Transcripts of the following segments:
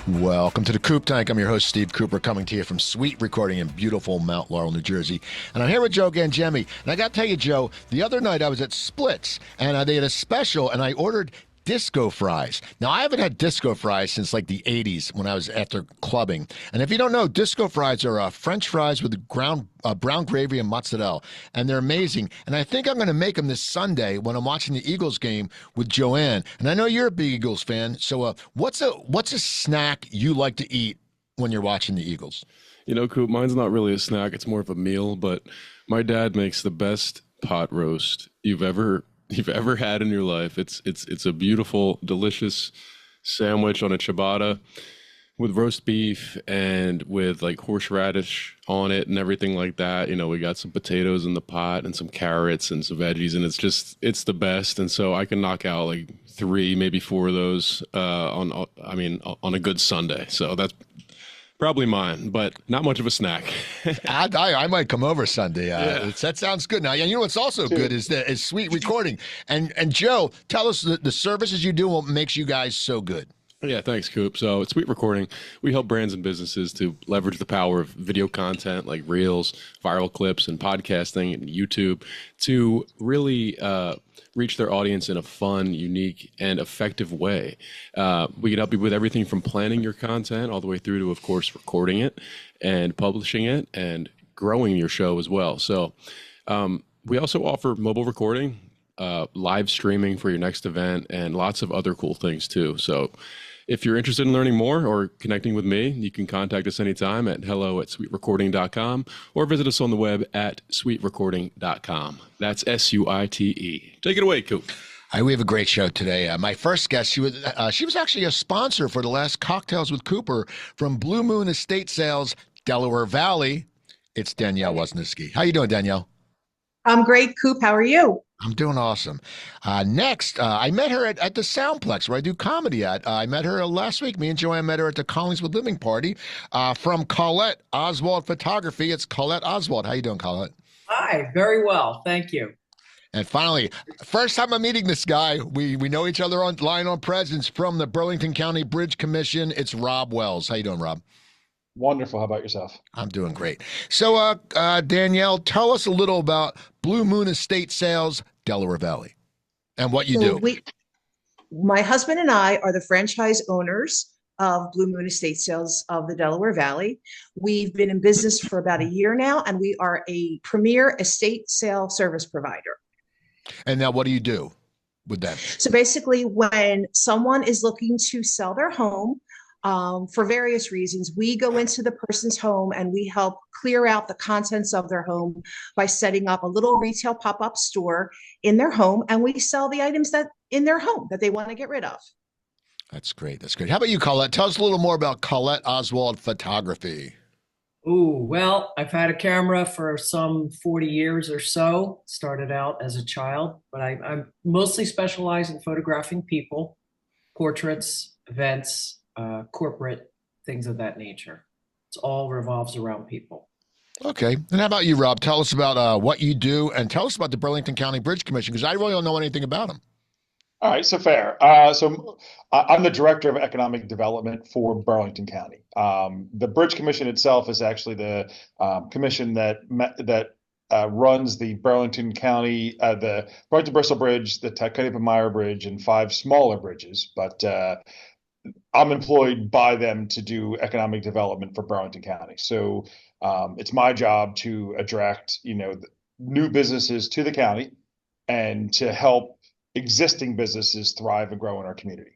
Welcome to the Coop Tank. I'm your host, Steve Cooper, coming to you from SuiteRecording in beautiful Mount Laurel, New Jersey. And I'm here with Joe Gangemi. And I got to tell you, Joe, the other night I was at Splits, and they had a special, and I ordered disco fries. Now, I haven't had disco fries since like the 80s when I was after clubbing. And if you don't know, disco fries are French fries with brown gravy and mozzarella. And they're amazing. And I think I'm going to make them this Sunday when I'm watching the Eagles game with Joanne. And I know you're a big Eagles fan. So what's a snack you like to eat when you're watching the Eagles? You know, Coop, mine's not really a snack. It's more of a meal. But my dad makes the best pot roast you've ever had in your life. It's a beautiful, delicious sandwich on a ciabatta with roast beef and with like horseradish on it and everything like that. You know, we got some potatoes in the pot and some carrots and some veggies, and it's the best. And so I can knock out like 3, maybe 4 of those on a good Sunday. So that's probably mine, but not much of a snack. I might come over Sunday. Yeah. That sounds good. Now, and you know what's also good is SuiteRecording. And Joe, tell us the services you do, what makes you guys so good. Yeah, thanks, Coop. So at SuiteRecording, we help brands and businesses to leverage the power of video content like Reels, viral clips, and podcasting and YouTube to really reach their audience in a fun, unique, and effective way. We can help you with everything from planning your content all the way through to, of course, recording it and publishing it and growing your show as well. So we also offer mobile recording, live streaming for your next event, and lots of other cool things too. So if you're interested in learning more or connecting with me, you can contact us anytime at hello@suiterecording.com or visit us on the web at suiterecording.com. That's SUITE. Take it away, Coop. We have a great show today. My first guest, she was actually a sponsor for the last Cocktails with Cooper from Blue Moon Estate Sales, Delaware Valley. It's Danielle Wasniewski. How you doing, Danielle? I'm great, Coop. How are you? I'm doing awesome. Next, I met her at the Soundplex where I do comedy at. I met her last week. Me and Joanne met her at the Collingswood Living Party from Colette Oswald Photography. It's Colette Oswald. How you doing, Colette? Hi, very well. Thank you. And finally, first time I'm meeting this guy. We know each other online on Presence from the Burlington County Bridge Commission. It's Rob Wells. How you doing, Rob? Wonderful. How about yourself? I'm doing great. So, Danielle, tell us a little about Blue Moon Estate Sales, Delaware Valley, and what you do. My husband and I are the franchise owners of Blue Moon Estate Sales of the Delaware Valley. We've been in business for about a year now, and we are a premier estate sale service provider. And now what do you do with them? So basically, when someone is looking to sell their home, for various reasons, we go into the person's home and we help clear out the contents of their home by setting up a little retail pop-up store in their home, and we sell the items that in their home that they want to get rid of. That's great. That's great. How about you, Colette? Tell us a little more about Colette Oswald Photography. Ooh, well, I've had a camera for some 40 years or so. Started out as a child, but I'm mostly specialized in photographing people, portraits, events, corporate things of that nature. It all revolves around people. Okay. And how about you, Rob? Tell us about what you do, and tell us about the Burlington County Bridge Commission, because I really don't know anything about them. All right, so fair. So I'm the director of economic development for Burlington County. The Bridge Commission itself is actually the commission that runs the Burlington County, the Burlington Bristol Bridge, the Taconic-Meyer Bridge, and 5 smaller bridges. But I'm employed by them to do economic development for Burlington County. So it's my job to attract, new businesses to the county and to help existing businesses thrive and grow in our community.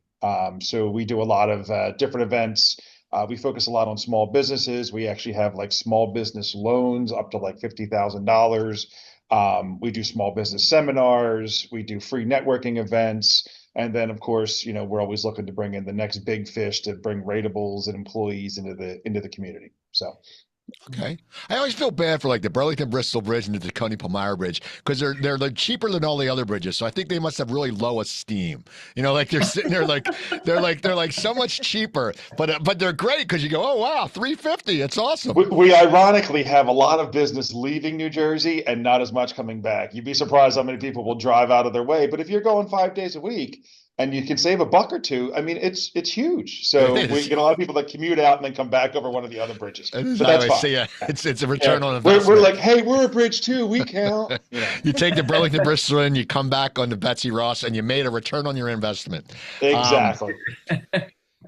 So we do a lot of different events. We focus a lot on small businesses. We actually have like small business loans up to like $50,000. We do small business seminars. We do free networking events. And then, of course, we're always looking to bring in the next big fish to bring ratables and employees into the community. So. Okay. I always feel bad for like the Burlington Bristol Bridge and the Taconic-Meyer Bridge because they're like cheaper than all the other bridges. So I think they must have really low esteem. Like they're sitting there like they're like so much cheaper, but they're great because you go, oh wow, $350, it's awesome. We ironically have a lot of business leaving New Jersey and not as much coming back. You'd be surprised how many people will drive out of their way. But if you're going 5 days a week, and you can save $1 or $2. I mean, it's huge. So It we is. get a lot of people that commute out and then come back over one of the other bridges. It is. But I that's always fine. say, it's a return on We're investment. like, hey, we're a bridge too. We count. You take the Burlington Bristol in, you come back on the Betsy Ross, and you made a return on your investment. Exactly.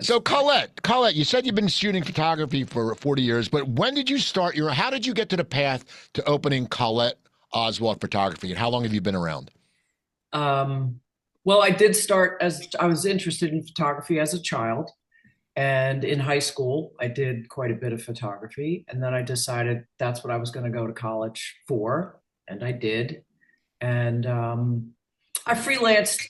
So Colette, you said you've been shooting photography for 40 years, but when did you start how did you get to the path to opening Colette Oswald Photography, and how long have you been around? Well, I did start as I was interested in photography as a child. And in high school, I did quite a bit of photography. And then I decided that's what I was going to go to college for. And I did. And I freelanced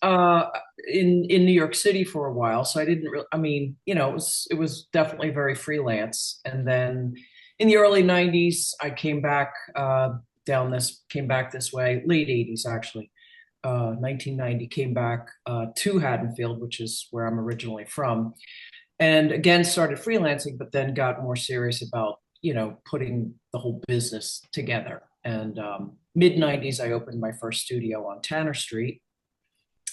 in New York City for a while. So I didn't really, I mean, you know, it was definitely very freelance. And then in the early 90s, I came back this way, late 80s, actually. 1990 came back to Haddonfield, which is where I'm originally from, and again started freelancing, but then got more serious about, you know, putting the whole business together. And mid 90s, I opened my first studio on Tanner Street,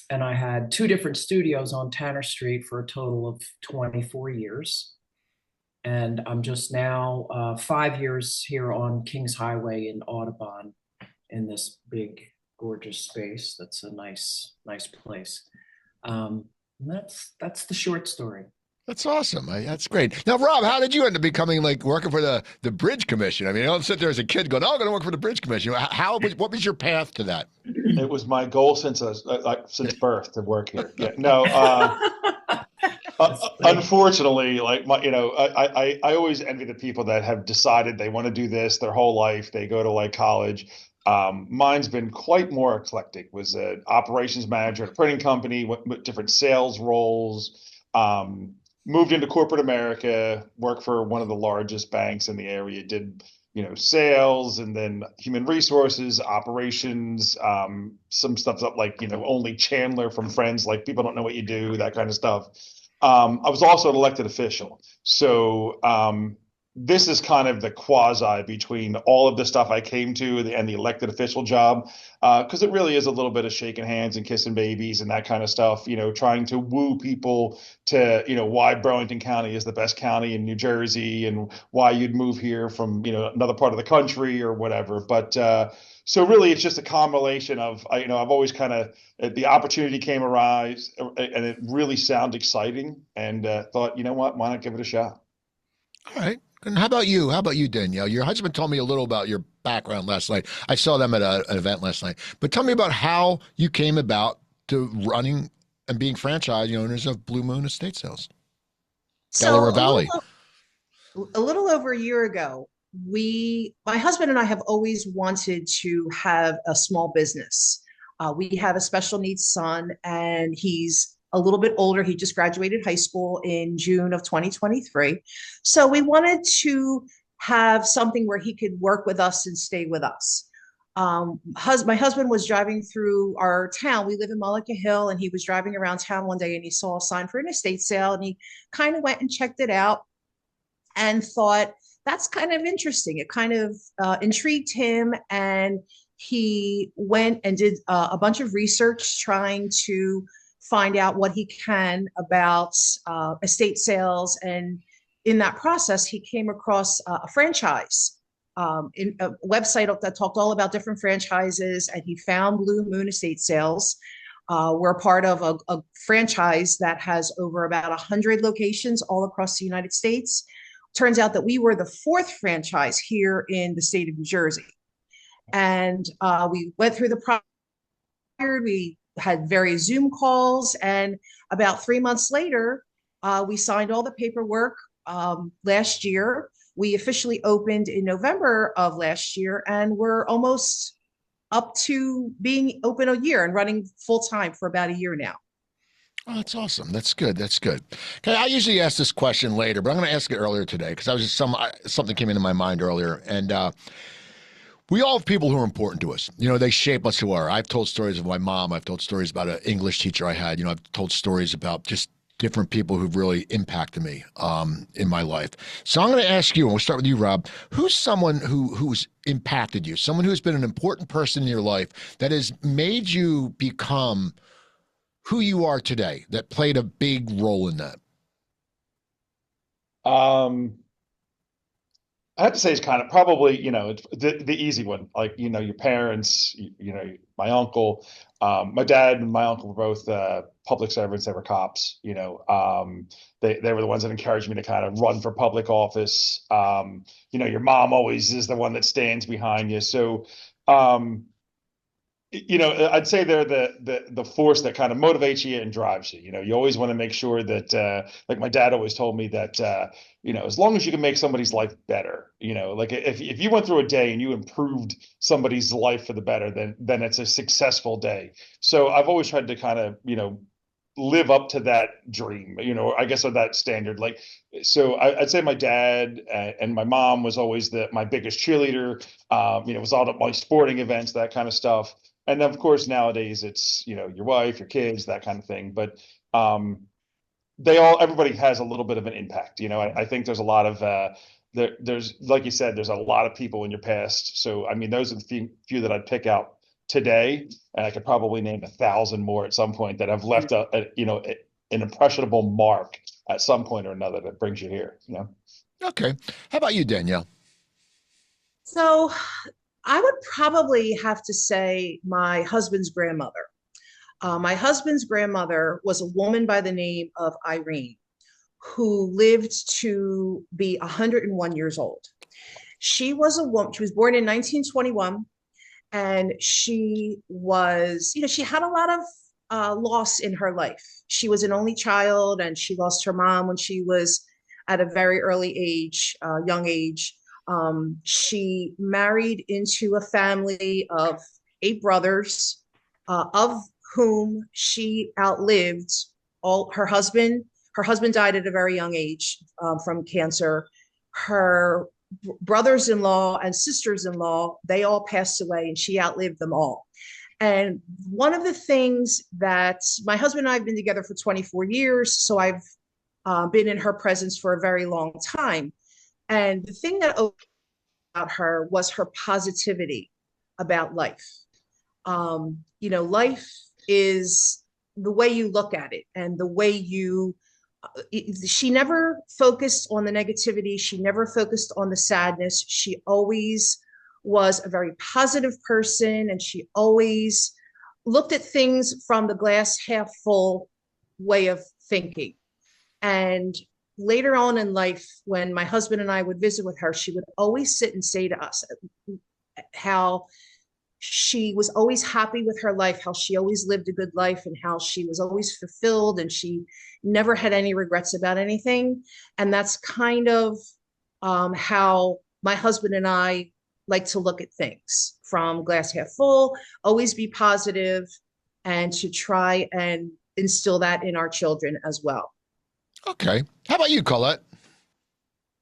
and I had 2 different studios on Tanner Street for a total of 24 years. And I'm just now 5 years here on Kings Highway in Audubon in this big gorgeous space. That's a nice place. That's the short story. That's awesome. That's great. Now, Rob, how did you end up becoming working for the Bridge Commission? I mean, you don't sit there as a kid going, "Oh, I'm going to work for the Bridge Commission." What was your path to that? It was my goal since birth to work here. Yeah, no, unfortunately, I always envy the people that have decided they want to do this their whole life. They go to college. Mine's been quite more eclectic. Was an operations manager at a printing company, with different sales roles. Moved into corporate America, worked for one of the largest banks in the area. Did sales, and then human resources, operations. Some stuff up only Chandler from Friends, people don't know what you do, that kind of stuff. I was also an elected official, so this is kind of the quasi between all of the stuff I came to and the elected official job, because it really is a little bit of shaking hands and kissing babies and that kind of stuff, trying to woo people to, why Burlington County is the best county in New Jersey and why you'd move here from, another part of the country or whatever. But so really, it's just a combination of, I've always kind of, the opportunity came arise and it really sounded exciting, and thought, you know what, why not give it a shot? All right. And how about you, Danielle? Your husband told me a little about your background last night. I saw them at an event last night. But tell me about how you came about to running and being franchise owners of Blue Moon Estate Sales, Delaware Valley. A little over a year ago, my husband and I have always wanted to have a small business. We have a special needs son, and he's a little bit older. He just graduated high school in June of 2023. So we wanted to have something where he could work with us and stay with us. My husband was driving through our town. We live in Mullica Hill, and he was driving around town one day, and he saw a sign for an estate sale, and he kind of went and checked it out and thought, that's kind of interesting. It kind of intrigued him, and he went and did a bunch of research trying to find out what he can about estate sales. And in that process, he came across a franchise in a website that talked all about different franchises, and he found Blue Moon Estate Sales. We're a part of a franchise that has over about 100 locations all across the United States. Turns out that we were the 4th franchise here in the state of New Jersey. And we went through the process. We had various Zoom calls, and about 3 months later, we signed all the paperwork last year. We officially opened in November of last year, and we're almost up to being open a year and running full time for about a year now. Oh, that's awesome. That's good. That's good. Okay, I usually ask this question later, but I'm going to ask it earlier today because something came into my mind earlier, and we all have people who are important to us. They shape us who are. I've told stories of my mom. I've told stories about an English teacher I had. I've told stories about just different people who've really impacted me in my life. So I'm going to ask you, and we'll start with you, Rob. Who's someone who's impacted you? Someone who's been an important person in your life that has made you become who you are today that played a big role in that? I have to say it's kind of probably, it's the easy one. Like, your parents, my uncle, my dad and my uncle were both public servants. They were cops, they were the ones that encouraged me to kind of run for public office. Your mom always is the one that stands behind you. So, I'd say they're the force that kind of motivates you and drives you. You always want to make sure that, like my dad always told me that, as long as you can make somebody's life better, like if you went through a day and you improved somebody's life for the better, then it's a successful day. So I've always tried to kind of, live up to that dream, I guess, or that standard. Like, so I'd say my dad and my mom was always my biggest cheerleader. Was all at my sporting events, that kind of stuff. And then, of course, nowadays it's, your wife, your kids, that kind of thing. But everybody has a little bit of an impact. I think there's a lot of, there's, like you said, there's a lot of people in your past. So, I mean, those are the few that I'd pick out today. And I could probably name 1,000 more at some point that have left an impressionable mark at some point or another that brings you here, Okay. How about you, Danielle? So I would probably have to say my husband's grandmother. My husband's grandmother was a woman by the name of Irene, who lived to be 101 years old. She was a woman, she was born in 1921, and she was, she had a lot of loss in her life. She was an only child, and she lost her mom when she was at a very early age, young age. She married into a family of 8 brothers, of whom she outlived all her husband. Her husband died at a very young age from cancer. Her brothers-in-law and sisters-in-law, they all passed away, and she outlived them all. And one of the things that my husband and I have been together for 24 years, so I've been in her presence for a very long time. And the thing that about her was her positivity about life. Life is the way you look at it and the way she never focused on the negativity. She never focused on the sadness. She always was a very positive person, and she always looked at things from the glass half full way of thinking. And later on in life, when my husband and I would visit with her, she would always sit and say to us how she was always happy with her life, how she always lived a good life, and how she was always fulfilled, and she never had any regrets about anything. And that's kind of how my husband and I like to look at things, from glass half full, always be positive, and to try and instill that in our children as well. Okay. How about you, Colette?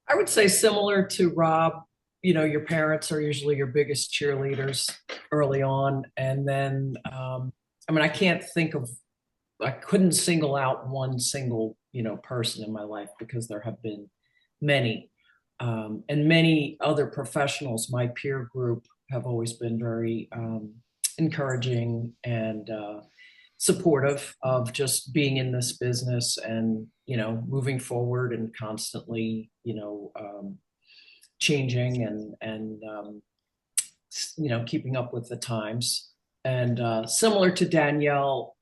I would say similar to Rob, your parents are usually your biggest cheerleaders early on. And then, I couldn't single out one single, person in my life, because there have been many. And many other professionals, my peer group, have always been very encouraging and supportive of just being in this business and, moving forward and constantly, changing and keeping up with the times. And similar to Danielle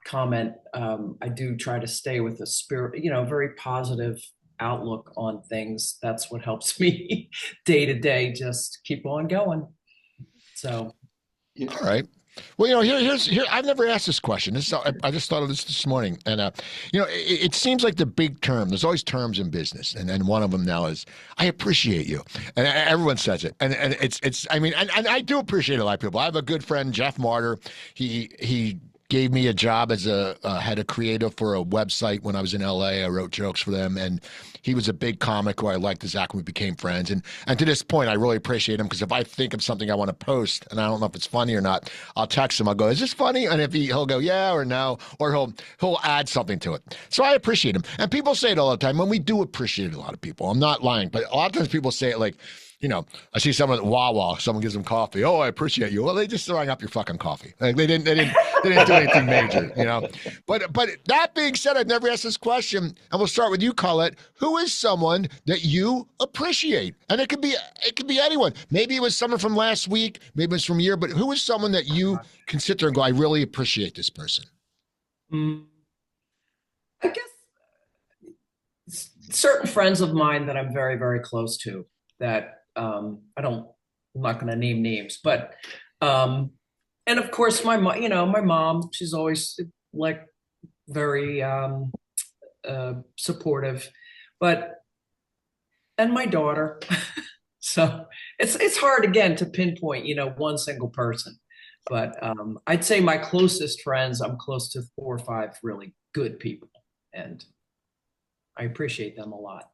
comment, I do try to stay with a spirit, very positive outlook on things. That's what helps me day to day, just keep on going. So, all right. Well, here. I've never asked this question. I just thought of this morning, and it seems like the big term. There's always terms in business, and one of them now is "I appreciate you," and everyone says it, and it's. I mean, and I do appreciate a lot of people. I have a good friend, Jeff Martyr. He gave me a job as a head of creative for a website when I was in LA. I wrote jokes for them, and he was a big comic who I liked as Zach, and we became friends. And to this point, I really appreciate him, because if I think of something I want to post and I don't know if it's funny or not, I'll text him. I'll go, "Is this funny?" And if he'll go, "Yeah" or "No," or he'll add something to it. So I appreciate him. And people say it all the time, and we do appreciate a lot of people. I'm not lying, but a lot of times people say it like, I see someone at Wawa, someone gives them coffee. Oh, I appreciate you. Well, they just throwing up your fucking coffee. Like they didn't do anything major, But that being said, I've never asked this question, and we'll start with you, Colette. Who is someone that you appreciate? And it could be anyone. Maybe it was someone from last week, maybe it was from a year, but who is someone that you can sit there and go, I really appreciate this person? I guess certain friends of mine that I'm very, very close to that I'm not going to name names, but and of course my mom, she's always like very supportive, and my daughter. So it's hard again to pinpoint, one single person, but I'd say my closest friends, I'm close to 4 or 5 really good people, and I appreciate them a lot.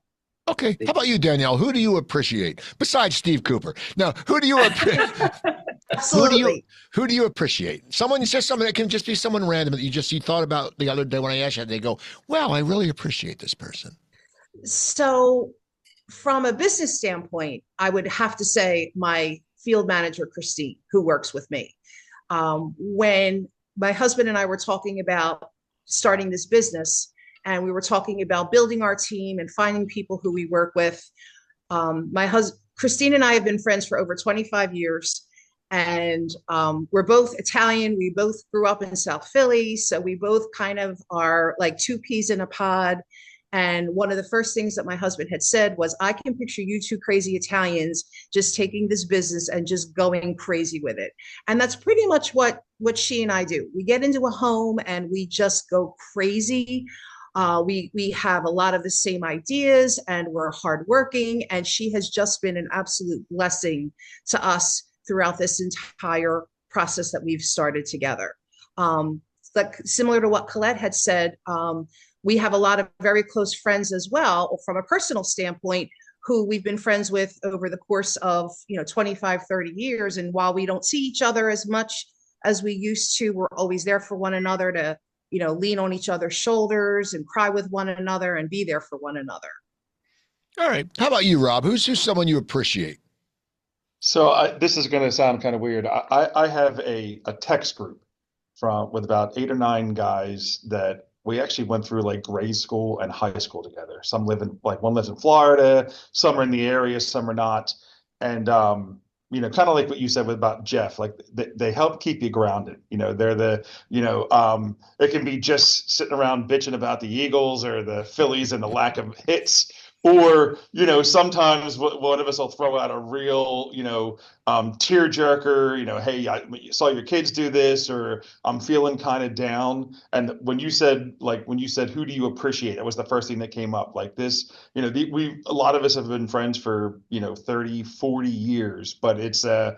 Okay. How about you, Danielle? Who do you appreciate besides Steve Cooper? No, who do you appreciate? Absolutely. Who do you appreciate? Someone, just someone that can just be someone random that you thought about the other day when I asked you, they go, wow, I really appreciate this person. So from a business standpoint, I would have to say my field manager, Christine, who works with me. When my husband and I were talking about starting this business, and we were talking about building our team and finding people who we work with. My husband, Christine, and I have been friends for over 25 years, and we're both Italian. We both grew up in South Philly, so we both kind of are like 2 peas in a pod. And one of the first things that my husband had said was, I can picture you 2 crazy Italians just taking this business and just going crazy with it. And that's pretty much what she and I do. We get into a home and we just go crazy. We have a lot of the same ideas, and we're hardworking, and she has just been an absolute blessing to us throughout this entire process that we've started together. Like similar to what Colette had said, we have a lot of very close friends as well from a personal standpoint who we've been friends with over the course of 25, 30 years. And while we don't see each other as much as we used to, we're always there for one another to lean on each other's shoulders and cry with one another and be there for one another. All right. How about you, Rob? Who's someone you appreciate? So this is going to sound kind of weird. I have a text group with about 8 or 9 guys that we actually went through like grade school and high school together. One lives in Florida, some are in the area, some are not. And kind of like what you said about Jeff, like they help keep you grounded. They're it can be just sitting around bitching about the Eagles or the Phillies and the lack of hits, or, sometimes one of us will throw out a real, tearjerker, hey, I saw your kids do this, or I'm feeling kind of down. And when you said, who do you appreciate? That was the first thing that came up. Like this, a lot of us have been friends for, 30, 40 years, but it's a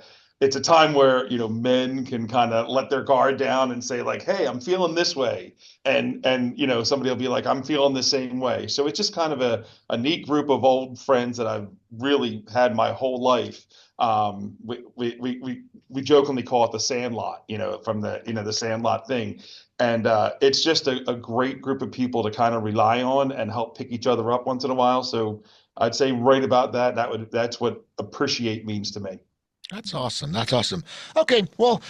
time where, men can kind of let their guard down and say like, hey, I'm feeling this way. And somebody will be like, I'm feeling the same way. So it's just kind of a neat group of old friends that I've really had my whole life. We jokingly call it the Sandlot, from the Sandlot thing. And it's just a great group of people to kind of rely on and help pick each other up once in a while. So I'd say right about that's what appreciate means to me. That's awesome. That's awesome. Okay. Well,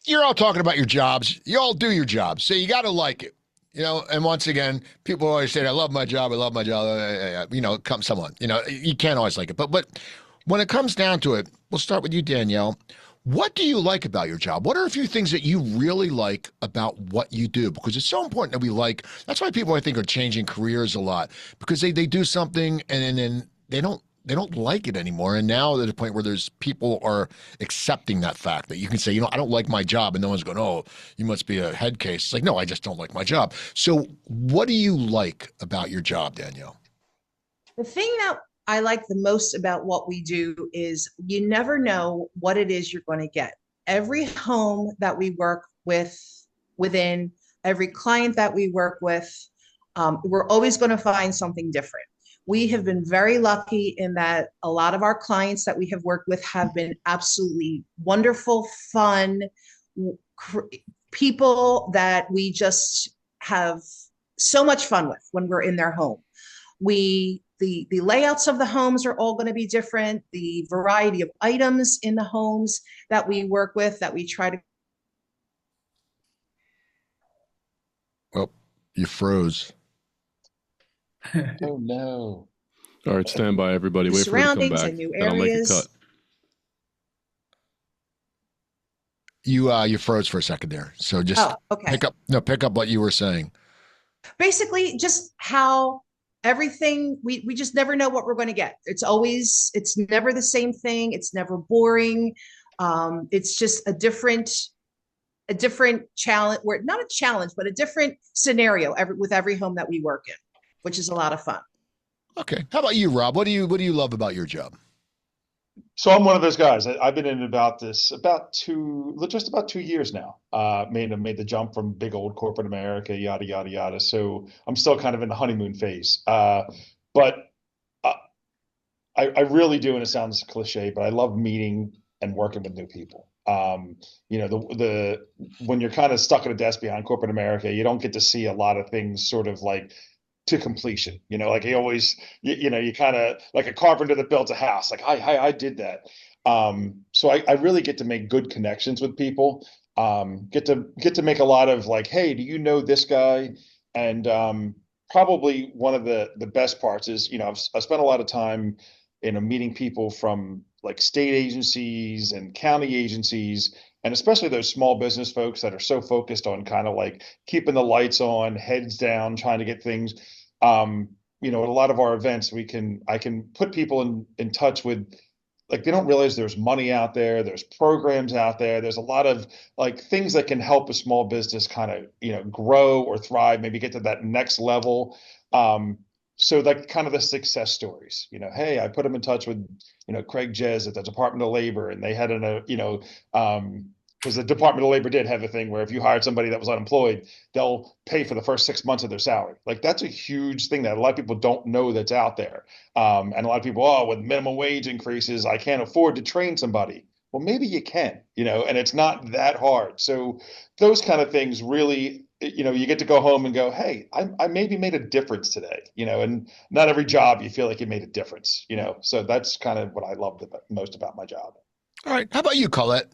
you're all talking about your jobs. You all do your jobs. So you got to like it, and once again, people always say, I love my job. I love my job. Come someone, you can't always like it, but when it comes down to it, we'll start with you, Danielle. What do you like about your job? What are a few things that you really like about what you do? Because it's so important that we like, that's why people I think are changing careers a lot, because they do something and then they don't like it anymore. And now there's a point where people are accepting that fact that you can say, I don't like my job, and no one's going, oh, you must be a head case. It's like, no, I just don't like my job. So what do you like about your job, Danielle? The thing that I like the most about what we do is you never know what it is you're going to get. Every home that we work within, every client that we work with, we're always going to find something different. We have been very lucky in that a lot of our clients that we have worked with have been absolutely wonderful, fun people that we just have so much fun with when we're in their home. We the layouts of the homes are all going to be different. The variety of items in the homes that we work with, that we try to. Well, you froze. Oh no. All right, stand by, everybody. Wait for her to come Surroundings back, and new and I'll make a areas. cut. You froze for a second there. So just Okay. pick up what you were saying. Basically, just how everything, we just never know what we're going to get. It's never the same thing. It's never boring. It's just a different challenge, or not a challenge, but a different scenario with every home that we work in, which is a lot of fun. Okay. How about you, Rob? What do you love about your job? So I'm one of those guys. I've been in just about 2 years now. Made the jump from big old corporate America, yada yada yada. So I'm still kind of in the honeymoon phase. But I really do, and it sounds cliche, but I love meeting and working with new people. You know, when you're kind of stuck at a desk behind corporate America, you don't get to see a lot of things sort of like to completion. You know, like you always, you kind of like a carpenter that built a house. Like I did that. So I really get to make good connections with people. Get to make a lot of like, hey, do you know this guy? And probably one of the best parts is, I've spent a lot of time, meeting people from like state agencies and county agencies, and especially those small business folks that are so focused on kind of like keeping the lights on, heads down, trying to get things. At a lot of our events, I can put people in touch with, like, they don't realize there's money out there, there's programs out there, there's a lot of like things that can help a small business kind of, grow or thrive, maybe get to that next level. So like kind of the success stories, hey, I put them in touch with, Craig Jez at the Department of Labor, and they had because the Department of Labor did have a thing where if you hired somebody that was unemployed, they'll pay for the first 6 months of their salary. Like that's a huge thing that a lot of people don't know that's out there. And a lot of people, with minimum wage increases, I can't afford to train somebody. Well, maybe you can, and it's not that hard. So those kind of things really, you get to go home and go, hey, I maybe made a difference today, and not every job you feel like you made a difference, so that's kind of what I love most about my job. All right. How about you, Colette?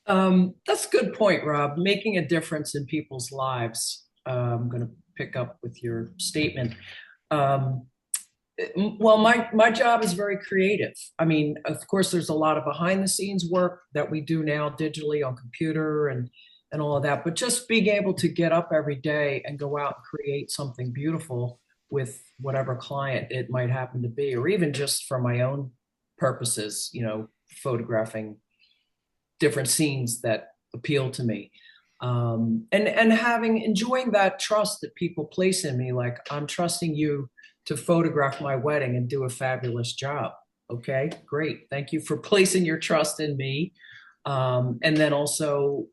That's a good point, Rob. Making a difference in people's lives. I'm going to pick up with your statement. Well, my job is very creative. I mean, of course, there's a lot of behind the scenes work that we do now digitally on computer and all of that, but just being able to get up every day and go out and create something beautiful with whatever client it might happen to be, or even just for my own purposes, photographing different scenes that appeal to me. And enjoying that trust that people place in me, like, I'm trusting you to photograph my wedding and do a fabulous job. Okay, great. Thank you for placing your trust in me. And then also,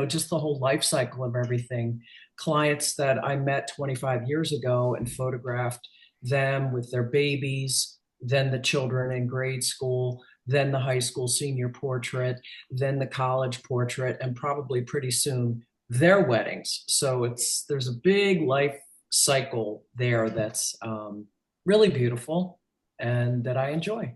just the whole life cycle of everything. Clients that I met 25 years ago and photographed them with their babies, then the children in grade school, then the high school senior portrait, then the college portrait, and probably pretty soon their weddings. So there's a big life cycle there that's really beautiful and that I enjoy.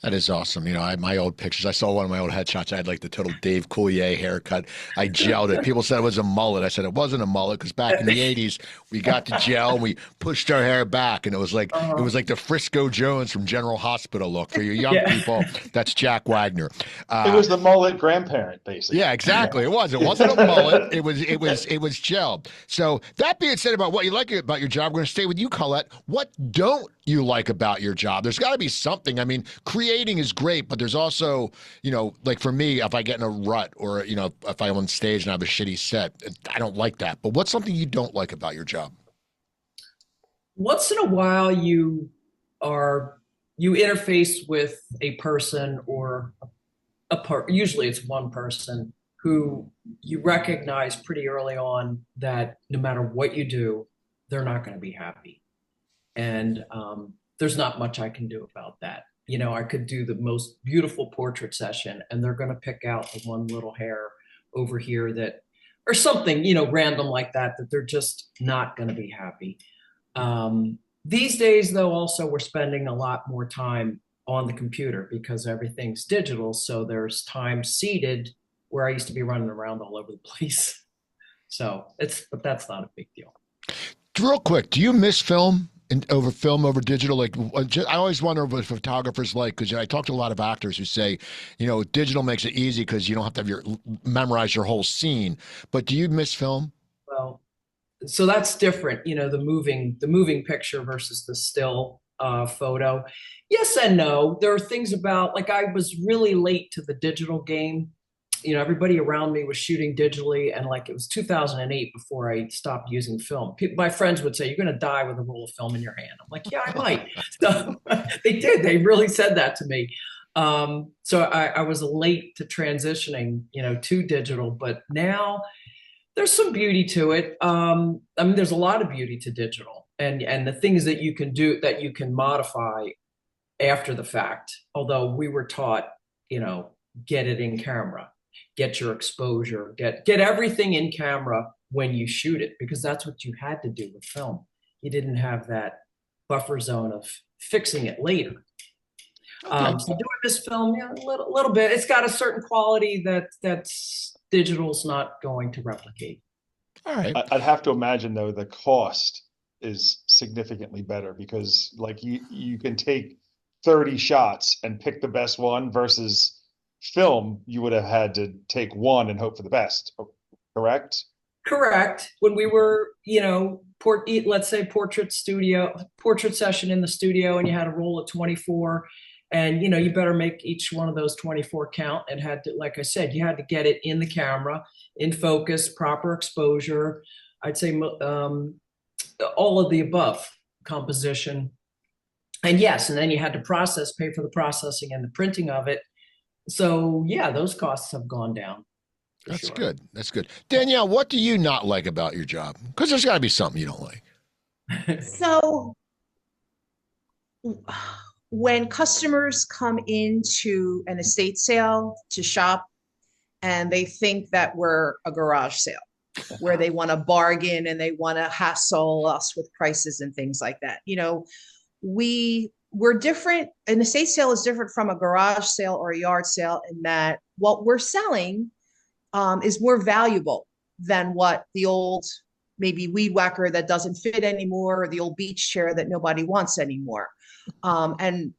That is awesome. I had my old pictures. I saw one of my old headshots. I had like the total Dave Coulier haircut. I gelled it. People said it was a mullet. I said it wasn't a mullet because back in the 80s, we got the gel and we pushed our hair back. And it was like the Frisco Jones from General Hospital look. For you young people, that's Jack Wagner. It was the mullet grandparent, basically. Yeah, exactly. It wasn't a mullet. It was gelled. So that being said about what you like about your job, we're going to stay with you, Colette. What don't you like about your job? There's got to be something. I mean, creating is great, but there's also, like for me, if I get in a rut or, if I'm on stage and I have a shitty set, I don't like that. But what's something you don't like about your job? Once in a while, you interface with a person or usually it's one person who you recognize pretty early on that no matter what you do, they're not going to be happy. And there's not much I can do about that. I could do the most beautiful portrait session and they're going to pick out the one little hair over here or something, random like that they're just not going to be happy. These days, though, also we're spending a lot more time on the computer because everything's digital. So there's time seated where I used to be running around all over the place. So but that's not a big deal. Real quick, do you miss film and film over digital? Like, I always wonder what photographers like, because I talk to a lot of actors who say, digital makes it easy because you don't have to memorize your whole scene. But do you miss film? Well, so that's different, the moving picture versus the still photo. Yes and no. There are things about, like, I was really late to the digital game. Everybody around me was shooting digitally, and like it was 2008 before I stopped using film. My friends would say, "You're going to die with a roll of film in your hand." I'm like, "Yeah, I might." So they did. They really said that to me. So I was late to transitioning, to digital, but now there's some beauty to it. There's a lot of beauty to digital, and the things that you can do, that you can modify after the fact. Although we were taught, get it in camera, get your exposure, get everything in camera when you shoot it, because that's what you had to do with film. You didn't have that buffer zone of fixing it later. Okay. So do I miss film? Yeah, a little bit. It's got a certain quality that's digital's not going to replicate. All right. I'd have to imagine, though, the cost is significantly better because, like, you can take 30 shots and pick the best one versus film, you would have had to take one and hope for the best. Correct? Correct. When we were, let's say portrait session in the studio, and you had a roll of 24, and you better make each one of those 24 count. It had to, like I said, you had to get it in the camera, in focus, proper exposure. I'd say all of the above, composition. And yes, and then you had to pay for the processing and the printing of it. So yeah, those costs have gone down. That's sure. good. That's good. Danielle, what do you not like about your job? Because there's got to be something you don't like. So when customers come into an estate sale to shop and they think that we're a garage sale where they want to bargain and they want to hassle us with prices and things like that, we're different. An estate sale is different from a garage sale or a yard sale in that what we're selling is more valuable than what the old maybe weed whacker that doesn't fit anymore, or the old beach chair that nobody wants anymore. And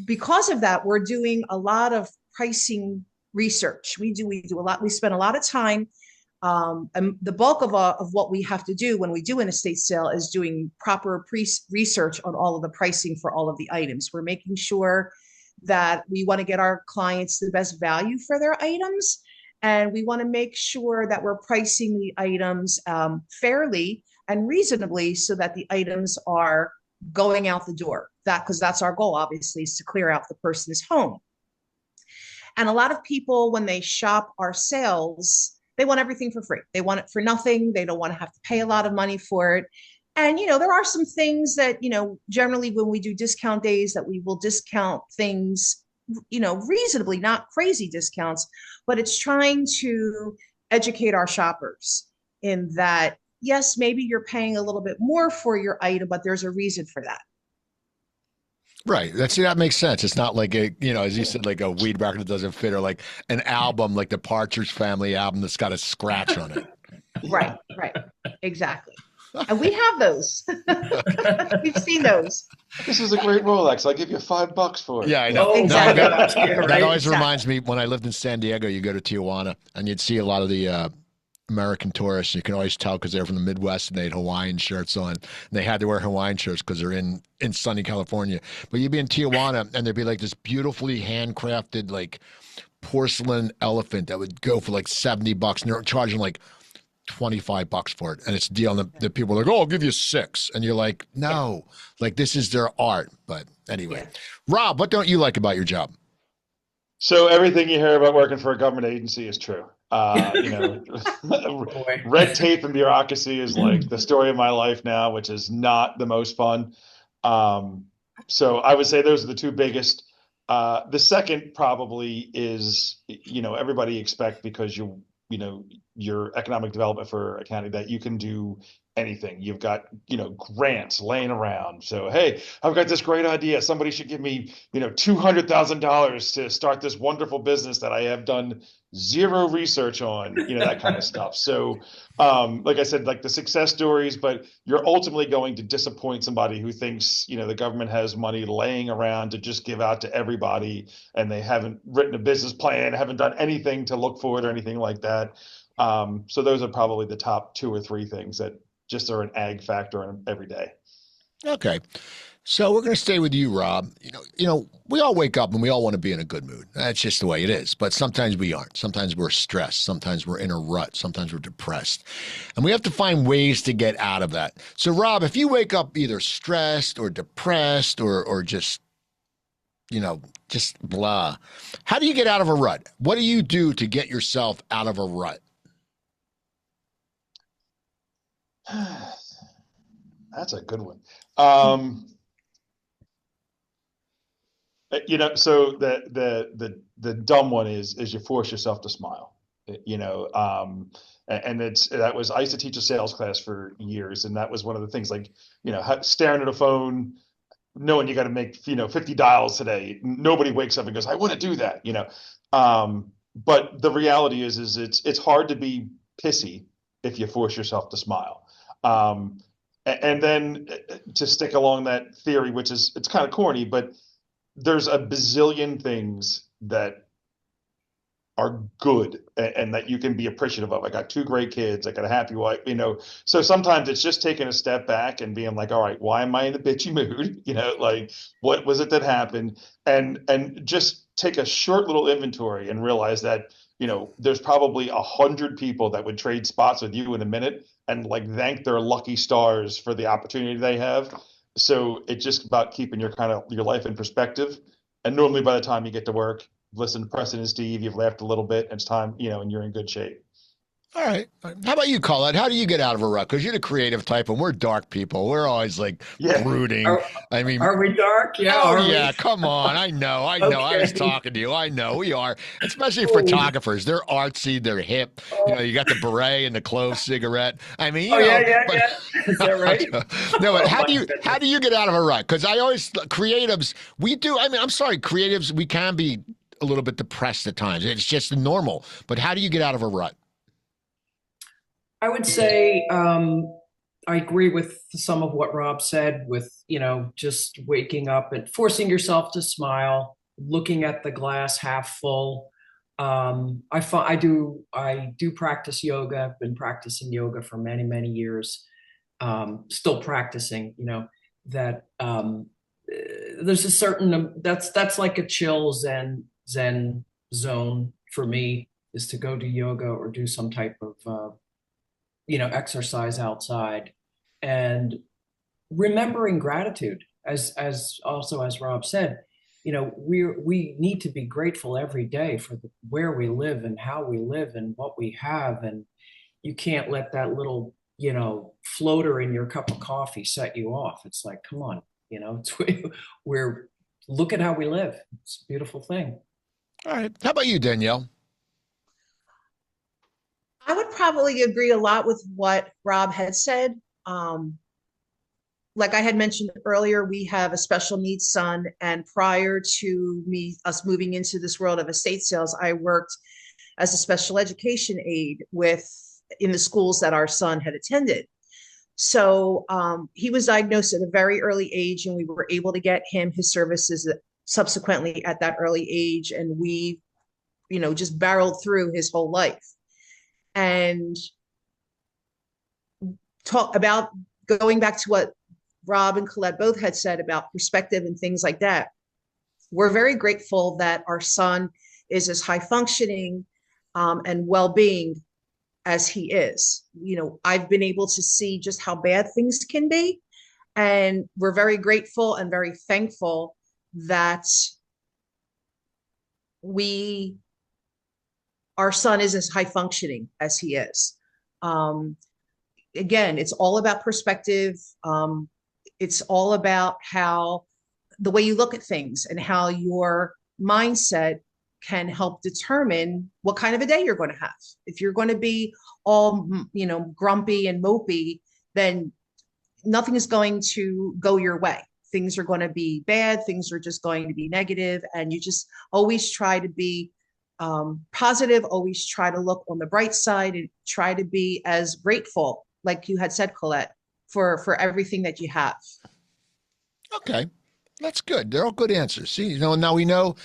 because of that, we're doing a lot of pricing research. We do a lot. We spend a lot of time. And the bulk of what we have to do when we do an estate sale is doing proper research on all of the pricing for all of the items. We're making sure that we want to get our clients the best value for their items. And we want to make sure that we're pricing the items fairly and reasonably so that the items are going out the door. Because that's our goal, obviously, is to clear out the person's home. And a lot of people, when they shop our sales, they want everything for free. They want it for nothing. They don't want to have to pay a lot of money for it. And, there are some things that, generally when we do discount days that we will discount things, reasonably, not crazy discounts, but it's trying to educate our shoppers in that, yes, maybe you're paying a little bit more for your item, but there's a reason for that. Right. That makes sense. It's not like as you said, like a weed whacker that doesn't fit, or like an album, like the Partridge Family album that's got a scratch on it. Right. Exactly. And we have those. We've seen those. This is a great Rolex. I'll give you $5 for it. Yeah, I know. Oh, exactly. That always reminds me, when I lived in San Diego, you go to Tijuana and you'd see a lot of the American tourists. You can always tell because they're from the Midwest and they had Hawaiian shirts on. And they had to wear Hawaiian shirts because they're in sunny California. But you'd be in Tijuana and there'd be like this beautifully handcrafted like porcelain elephant that would go for like $70 and they're charging like $25 for it. And it's a deal. And the people are like, "Oh, I'll give you $6." And you're like, no, like this is their art. But anyway, Rob, what don't you like about your job? So everything you hear about working for a government agency is true. Red tape and bureaucracy is like the story of my life now, which is not the most fun. So I would say those are the two biggest. The second probably is, everybody expect because your economic development for a county that you can do anything. You've got, grants laying around. So, hey, I've got this great idea. Somebody should give me, $200,000 to start this wonderful business that I have done zero research on, that kind of stuff. So, like I said, like the success stories, but you're ultimately going to disappoint somebody who thinks, the government has money laying around to just give out to everybody, and they haven't written a business plan, haven't done anything to look for it or anything like that. So those are probably the top 2 or 3 things that just are an ag factor in every day. Okay. So we're going to stay with you, Rob. We all wake up and we all want to be in a good mood. That's just the way it is. But sometimes we aren't. Sometimes we're stressed. Sometimes we're in a rut. Sometimes we're depressed. And we have to find ways to get out of that. So, Rob, if you wake up either stressed or depressed or just, just blah, how do you get out of a rut? What do you do to get yourself out of a rut? That's a good one. So the dumb one is you force yourself to smile, and I used to teach a sales class for years, and that was one of the things, like, staring at a phone, knowing you got to make, 50 dials today. Nobody wakes up and goes, I want to do that, but the reality is it's hard to be pissy if you force yourself to smile. And then to stick along that theory, which is, it's kind of corny, but there's a bazillion things that are good and that you can be appreciative of. I got 2 great kids. I got a happy wife, so sometimes it's just taking a step back and being like, all right, why am I in a bitchy mood? Like, what was it that happened? And just take a short little inventory and realize that, there's probably 100 people that would trade spots with you in a minute and like thank their lucky stars for the opportunity they have. So it's just about keeping your life in perspective. And normally by the time you get to work, listen to Preston and Steve, you've laughed a little bit, and it's time, and you're in good shape. All right. How about you, Colette? How do you get out of a rut? Because you're the creative type, and we're dark people. We're always like brooding. Are we dark? Yeah. Oh, yeah. Come on. I know. Okay. I was talking to you. I know we are. Especially photographers. They're artsy. They're hip. You got the beret and the clove cigarette. Yeah. Is that right? No, but how do you get out of a rut? Because creatives, we do. I'm sorry, creatives, we can be a little bit depressed at times. It's just normal. But how do you get out of a rut? I would say I agree with some of what Rob said with, just waking up and forcing yourself to smile, looking at the glass half full. I do practice yoga. I've been practicing yoga for many, many years. Still practicing, that there's a certain, that's like a chill zen zone for me, is to go to yoga or do some type of exercise outside, and remembering gratitude, as Rob said, we need to be grateful every day for where we live and how we live and what we have. And you can't let that little, floater in your cup of coffee set you off. It's like, come on, look at how we live. It's a beautiful thing. All right. How about you, Danielle? I would probably agree a lot with what Rob had said. Like I had mentioned earlier, we have a special needs son, and prior to us moving into this world of estate sales, I worked as a special education aide in the schools that our son had attended. So he was diagnosed at a very early age, and we were able to get him his services subsequently at that early age, and we, just barreled through his whole life. And talk about going back to what Rob and Colette both had said about perspective and things like that. We're very grateful that our son is as high functioning and well-being as he is. I've been able to see just how bad things can be. And we're very grateful and very thankful that our son is as high functioning as he is. Again, it's all about perspective. It's all about how the way you look at things and how your mindset can help determine what kind of a day you're going to have. If you're going to be all, grumpy and mopey, then nothing is going to go your way. Things are going to be bad. Things are just going to be negative. And you just always try to be positive, always try to look on the bright side and try to be as grateful, like you had said, Colette, for everything that you have. Okay, that's good. They're all good answers. See, now we know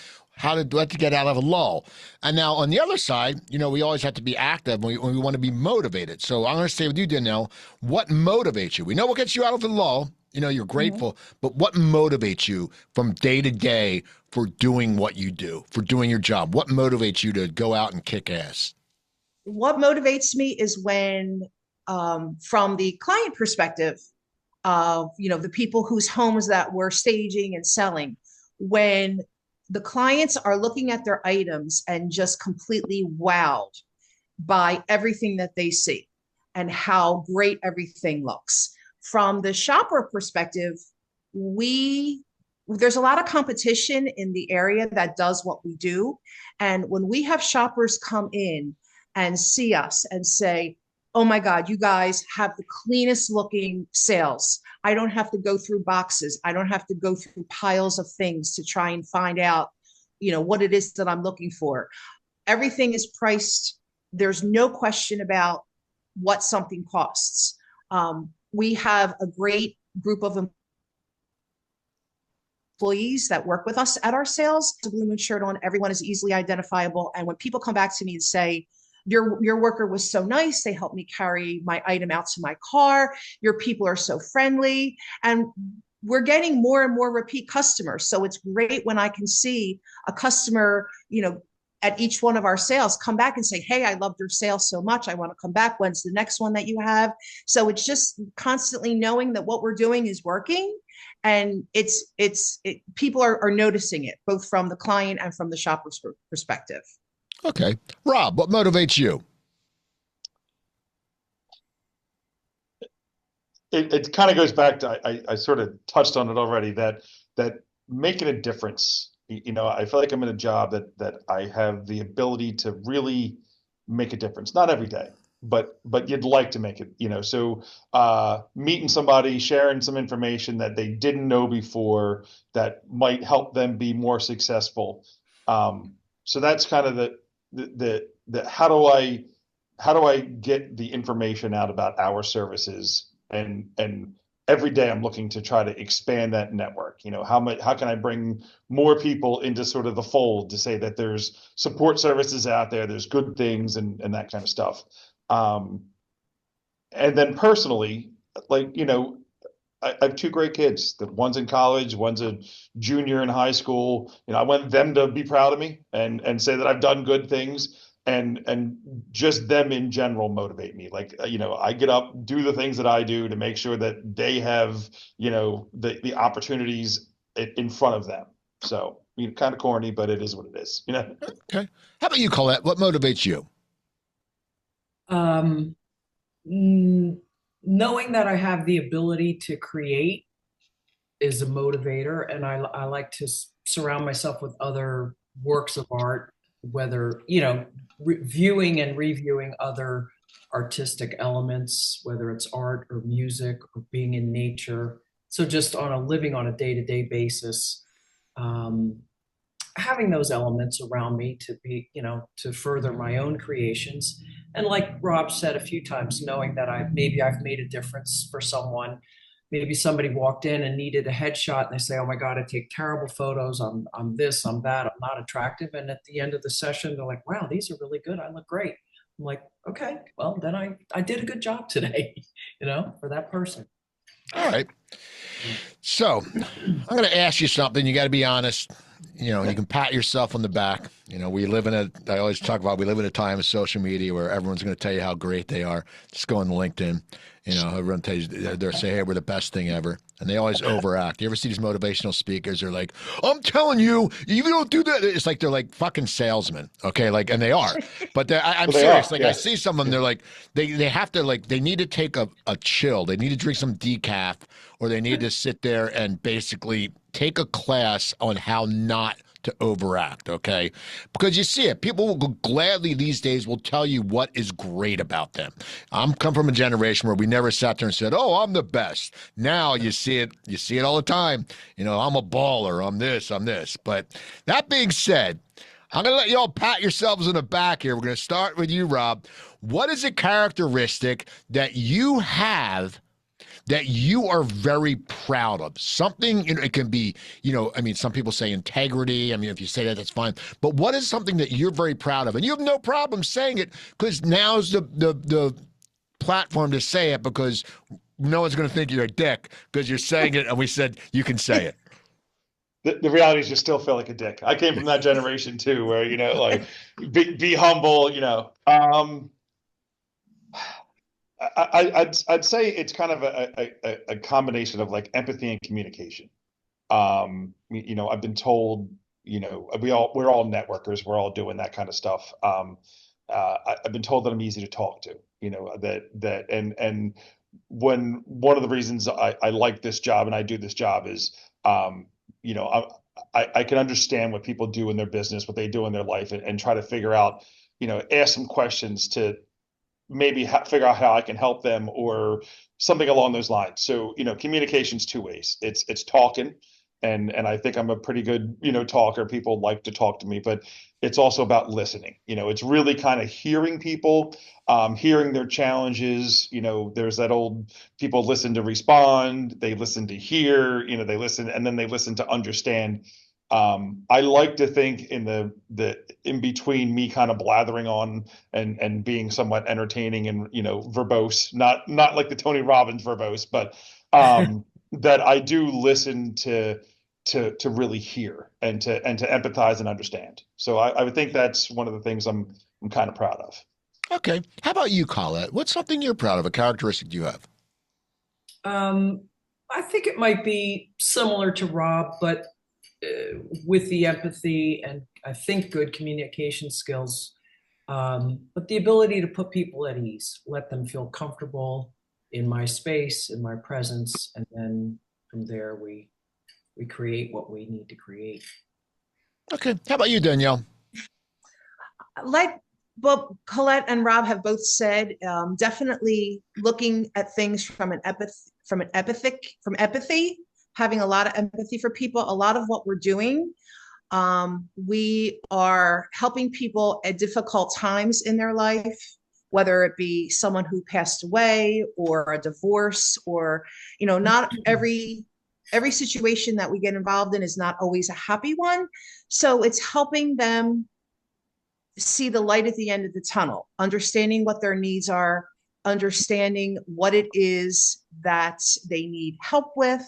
what to get out of a lull. And now on the other side, we always have to be active when we want to be motivated. So I'm going to stay with you, Danielle. What motivates you? We know what gets you out of the lull. You're grateful, but what motivates you from day to day for doing what you do, for doing your job? What motivates you to go out and kick ass? What motivates me is when, from the client perspective of, the people whose homes that we're staging and selling, when the clients are looking at their items and just completely wowed by everything that they see and how great everything looks. From the shopper perspective, there's a lot of competition in the area that does what we do. And when we have shoppers come in and see us and say, oh my God, you guys have the cleanest looking sales. I don't have to go through boxes. I don't have to go through piles of things to try and find out, what it is that I'm looking for. Everything is priced. There's no question about what something costs. We have a great group of employees that work with us at our sales. The blue moon shirt on, everyone is easily identifiable. And when people come back to me and say, your worker was so nice, they helped me carry my item out to my car, your people are so friendly, and we're getting more and more repeat customers. So it's great when I can see a customer, at each one of our sales come back and say, hey, I loved your sale so much. I want to come back. When's the next one that you have? So it's just constantly knowing that what we're doing is working, and people are noticing it, both from the client and from the shopper's perspective. Okay. Rob, what motivates you? It kind of goes back to, I sort of touched on it already, that making a difference. I feel like I'm in a job that I have the ability to really make a difference. Not every day, but you'd like to make it, so meeting somebody, sharing some information that they didn't know before that might help them be more successful. So that's kind of the how do I get the information out about our services, and every day I'm looking to try to expand that network. How can I bring more people into sort of the fold to say that there's support services out there, there's good things, and that kind of stuff. And then personally, I have two great kids. The one's in college, one's a junior in high school. I want them to be proud of me and say that I've done good things. And just them in general motivate me. I get up, do the things that I do to make sure that they have, the opportunities in front of them. So, kind of corny, but it is what it is, Okay. How about you, Colette? What motivates you? Knowing that I have the ability to create is a motivator. And I like to surround myself with other works of art, whether, viewing and reviewing other artistic elements, whether it's art or music or being in nature. So just living on a day-to-day basis, having those elements around me to be, to further my own creations. And like Rob said a few times, knowing that I've made a difference for someone. Maybe somebody walked in and needed a headshot and they say, oh my God, I take terrible photos. I'm this, I'm that, I'm not attractive. And at the end of the session, they're like, wow, these are really good. I look great. I'm like, okay, well, then I did a good job today, for that person. All right. So I'm going to ask you something. You got to be honest. You can pat yourself on the back. I always talk about, we live in a time of social media where everyone's going to tell you how great they are. Just go on LinkedIn. Everyone tells you, they'll say, hey, we're the best thing ever. And they always overact. You ever see these motivational speakers? They're like, I'm telling you, if you don't do that, it's like they're like fucking salesmen. Okay. And they are. But I'm serious. I see some of them, they're like, they have to, they need to take a chill. They need to drink some decaf, or they need to sit there and basically take a class on how not to overact, okay? Because you see it. People will gladly these days will tell you what is great about them. I'm come from a generation where we never sat there and said, oh, I'm the best. Now you see it all the time. You know, I'm a baller, I'm this. But that being said, I'm going to let you all pat yourselves on the back here. We're going to start with you, Rob. What is a characteristic that you have that you are very proud of? Something, you know, it can be, you know, I mean, some people say integrity. I mean, if you say that, that's fine. But what is something that you're very proud of? And you have no problem saying it because now's the platform to say it, because no one's going to think you're a dick because you're saying it and we said you can say it. The reality is you still feel like a dick. I came from that generation too, where, you know, like be humble, you know. I'd say it's kind of a combination of like empathy and communication. You know, I've been told, you know, we're all networkers, we're all doing that kind of stuff. I've been told that I'm easy to talk to, you know, and when one of the reasons I like this job and I do this job is, you know, I can understand what people do in their business, what they do in their life, and try to figure out, you know, ask some questions to maybe figure out how I can help them or something along those lines. So, you know, communication's two ways. It's talking, and I think I'm a pretty good, you know, talker. People like to talk to me, but it's also about listening. You know, it's really kind of hearing people, hearing their challenges. You know, there's that old, people listen to respond, they listen to hear, you know, they listen, and then they listen to understand. I like to think in the in between me kind of blathering on and being somewhat entertaining and, you know, verbose, not like the Tony Robbins verbose, but that I do listen to really hear and to empathize and understand. So I would think that's one of the things I'm kind of proud of. Okay. How about you, Colette? What's something you're proud of, a characteristic you have? I think it might be similar to Rob, but with the empathy and I think good communication skills, but the ability to put people at ease, let them feel comfortable in my space, in my presence, and then from there we create what we need to create. Okay. How about you, Danielle? Like both Colette and Rob have both said, definitely looking at things from empathy, having a lot of empathy for people. A lot of what we're doing, we are helping people at difficult times in their life, whether it be someone who passed away or a divorce, or, you know, not every situation that we get involved in is not always a happy one. So it's helping them see the light at the end of the tunnel, understanding what their needs are, understanding what it is that they need help with.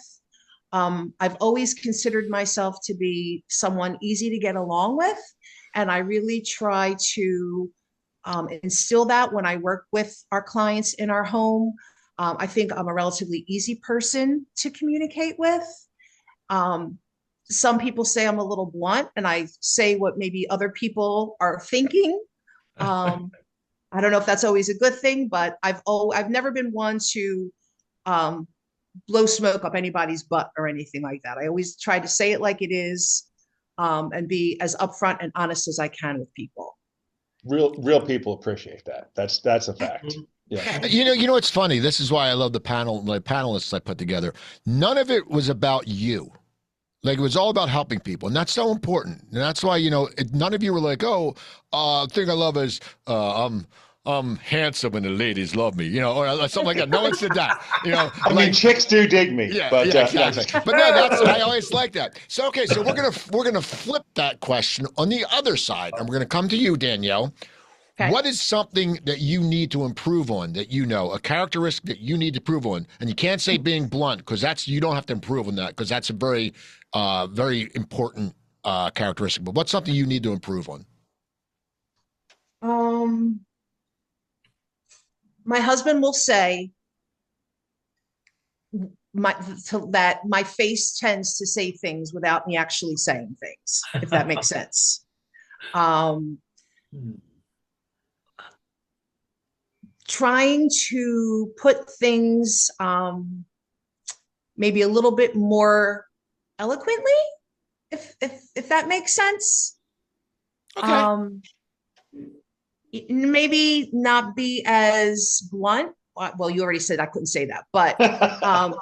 I've always considered myself to be someone easy to get along with, and I really try to instill that when I work with our clients in our home. I think I'm a relatively easy person to communicate with. Some people say I'm a little blunt, and I say what maybe other people are thinking. I don't know if that's always a good thing, but I've never been one to blow smoke up anybody's butt or anything like that. I always try to say it like it is, and be as upfront and honest as I can with people. Real people appreciate that. That's a fact. Yeah. You know, it's funny. This is why I love the panelists I put together. None of it was about you. Like, it was all about helping people, and that's so important. And that's why, you know, none of you were like, oh, thing I love is I'm handsome and the ladies love me, you know, or something like that. No one said that, you know. I mean, chicks do dig me. Yeah, but, yeah, exactly. But no, I always like that. So okay, so we're gonna flip that question on the other side, and we're gonna come to you, Danielle. Okay. What is something that you need to improve on, that you know, a characteristic that you need to improve on? And you can't say being blunt, because you don't have to improve on that, because that's a very, very important characteristic. But what's something you need to improve on? My husband will say that my face tends to say things without me actually saying things, if that makes sense. Trying to put things maybe a little bit more eloquently, if that makes sense. Okay. Maybe not be as blunt. Well, you already said I couldn't say that, but Because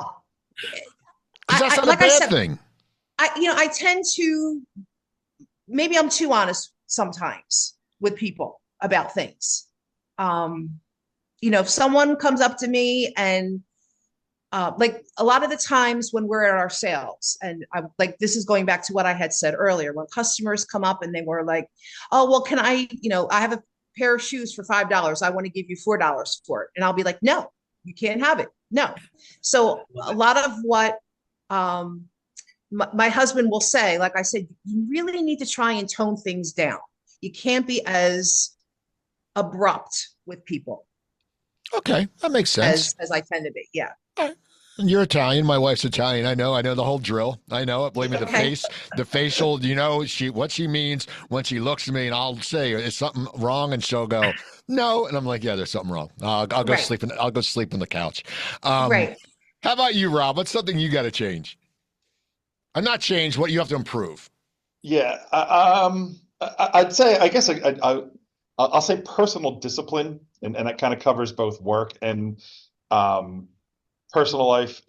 that's not like a I bad said, thing. I tend to, maybe I'm too honest sometimes with people about things. If someone comes up to me and like a lot of the times when we're at our sales, and I like, this is going back to what I had said earlier, when customers come up and they were like, oh, well, can I have a pair of shoes for $5. I want to give you $4 for it. And I'll be like, no, you can't have it. No. So a lot of what my husband will say, like I said, you really need to try and tone things down. You can't be as abrupt with people Okay, that makes sense. as I tend to be. Yeah. And you're Italian. My wife's Italian. I know the whole drill. I know it. Believe me, Okay. the facial. What she means when she looks at me, and I'll say, "Is something wrong?" And she'll go, "No," and I'm like, "Yeah, there's something wrong. I'll go Right. sleep. I'll go sleep on the couch." Um, Right. how about you, Rob? What's something you got to change? I'm not change. What you have to improve. Yeah, I'd say, I guess I'll say personal discipline, and that kind of covers both work and um, personal life.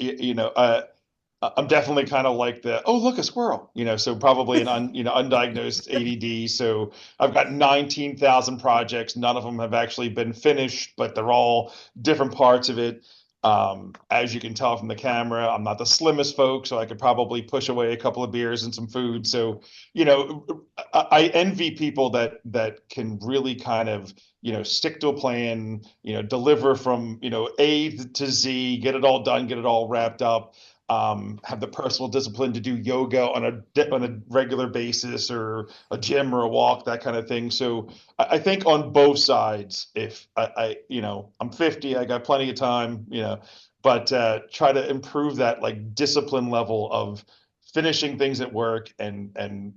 I'm definitely kind of like oh, look, a squirrel, so probably an undiagnosed ADD. So I've got 19,000 projects. None of them have actually been finished, but they're all different parts of it. As you can tell from the camera, I'm not the slimmest folk, so I could probably push away a couple of beers and some food. So, I envy people that can really kind of, stick to a plan, deliver from, A to Z, get it all done, get it all wrapped up. Have the personal discipline to do yoga on a regular basis, or a gym or a walk, that kind of thing. So I think on both sides, if I'm 50, I got plenty of time, but try to improve that like discipline level of finishing things at work, and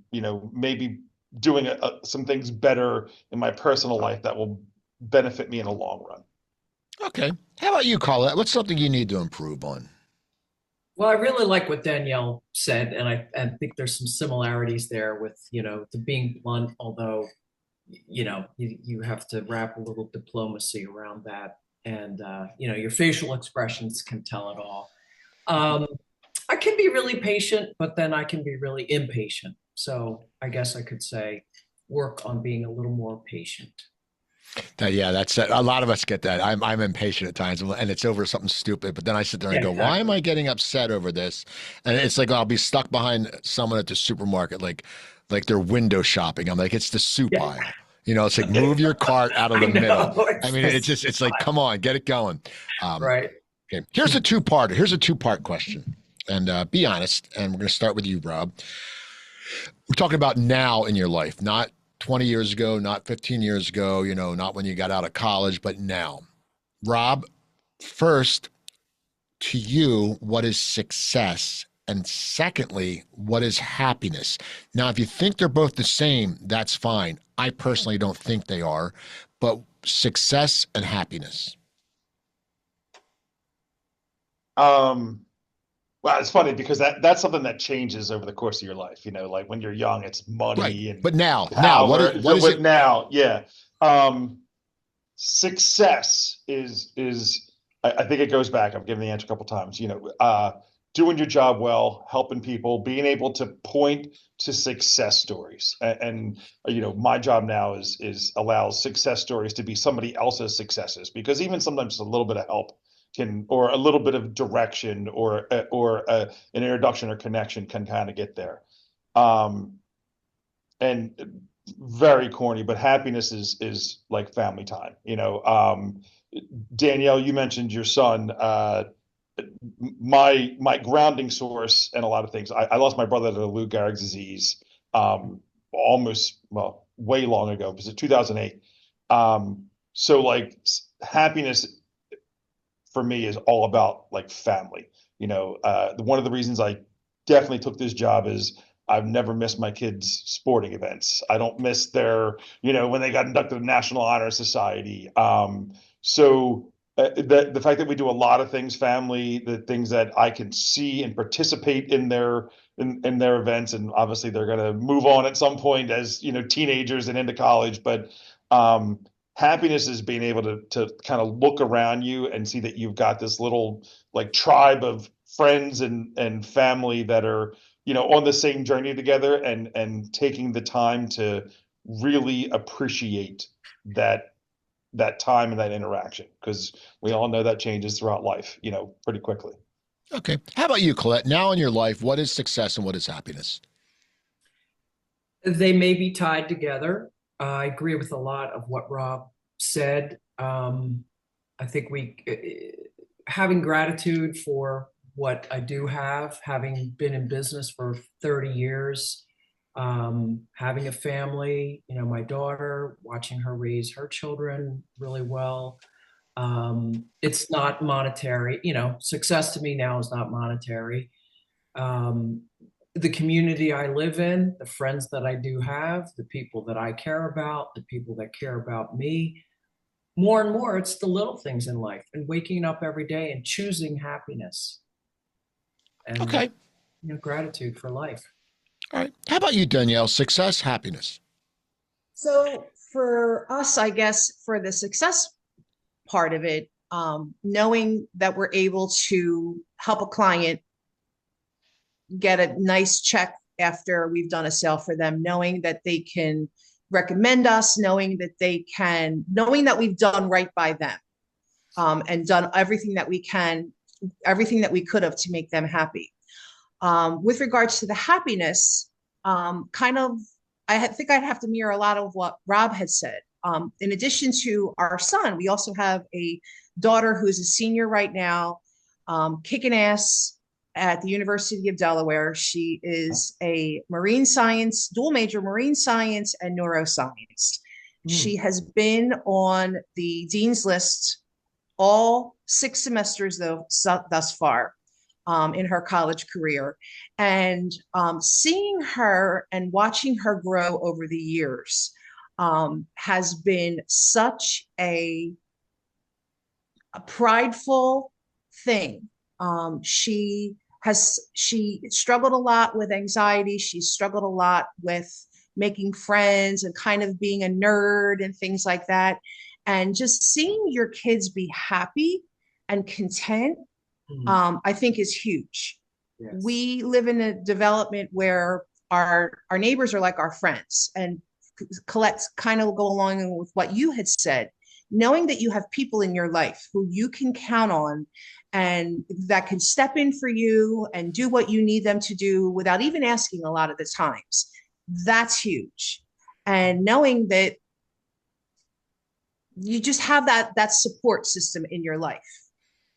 maybe doing some things better in my personal life that will benefit me in the long run. Okay. How about you, Colette? What's something you need to improve on? Well, I really like what Danielle said, and I think there's some similarities there with, to being blunt, although, you have to wrap a little diplomacy around that. And, your facial expressions can tell it all. I can be really patient, but then I can be really impatient. So I guess I could say work on being a little more patient. Yeah, that's it. A lot of us get that. I'm impatient at times, and it's over something stupid. But then I sit there and Yeah, go, "Why am exactly. I getting upset over this?" And it's like I'll be stuck behind someone at the supermarket, like they're window shopping. I'm like, "It's the soup Yeah, aisle." It's like move your cart out of I the middle. know. I mean, it's like, come on, get it going. Um, Right. okay, here's a two-parter. Here's a two-part question, and be honest. And we're going to start with you, Rob. We're talking about now in your life, not 20 years ago, not 15 years ago, not when you got out of college, but now. Rob, first, to you, what is success? And secondly, what is happiness? Now, if you think they're both the same, that's fine. I personally don't think they are, but success and happiness. Well, it's funny because that's something that changes over the course of your life. Like when you're young, it's Right. money and But now, power. what is But it? now, yeah, success is I think it goes back. I've given the answer a couple times. Doing your job well, helping people, being able to point to success stories, and my job now is allows success stories to be somebody else's successes, because even sometimes a little bit of help or a little bit of direction, or an introduction or connection can kind of get there. And very corny, but happiness is like family time. Danielle, you mentioned your son. My grounding source and a lot of things. I lost my brother to Lou Gehrig's disease, way long ago. It was in 2008. So like happiness for me is all about like family. One of the reasons I definitely took this job is I've never missed my kids' sporting events. I don't miss their, when they got inducted to National Honor Society. So the fact that we do a lot of things family, the things that I can see and participate in their in their events, and obviously they're going to move on at some point as teenagers and into college. But happiness is being able to kind of look around you and see that you've got this little like tribe of friends and family that are on the same journey together, and taking the time to really appreciate that time and that interaction, because we all know that changes throughout life, pretty quickly. Okay. How about you, Colette? Now in your life, what is success and what is happiness? They may be tied together. I agree with a lot of what Rob said. I think having gratitude for what I do have, having been in business for 30 years, having a family, my daughter, watching her raise her children really well. It's not monetary, success to me now is not monetary. The community I live in, the friends that I do have, the people that I care about, the people that care about me, more and more, it's the little things in life, and waking up every day and choosing happiness and Okay. Gratitude for life. All right. How about you, Danielle? Success, happiness. So for us, I guess for the success part of it, knowing that we're able to help a client get a nice check after we've done a sale for them, knowing that they can recommend us, knowing that we've done right by them, and done everything that we could have to make them happy. With regards to the happiness, I think I'd have to mirror a lot of what Rob had said. In addition to our son, we also have a daughter who's a senior right now, kicking ass at the University of Delaware. She is a marine science, dual major marine science and neuroscience. She has been on the dean's list all 6 semesters thus far in her college career. And seeing her and watching her grow over the years has been such a prideful thing. She struggled a lot with anxiety. She struggled a lot with making friends and kind of being a nerd and things like that. And just seeing your kids be happy and content, I think is huge. Yes. We live in a development where our neighbors are like our friends. And Colette's kind of go along with what you had said, knowing that you have people in your life who you can count on and that can step in for you and do what you need them to do without even asking a lot of the times. That's huge. And knowing that you just have that support system in your life.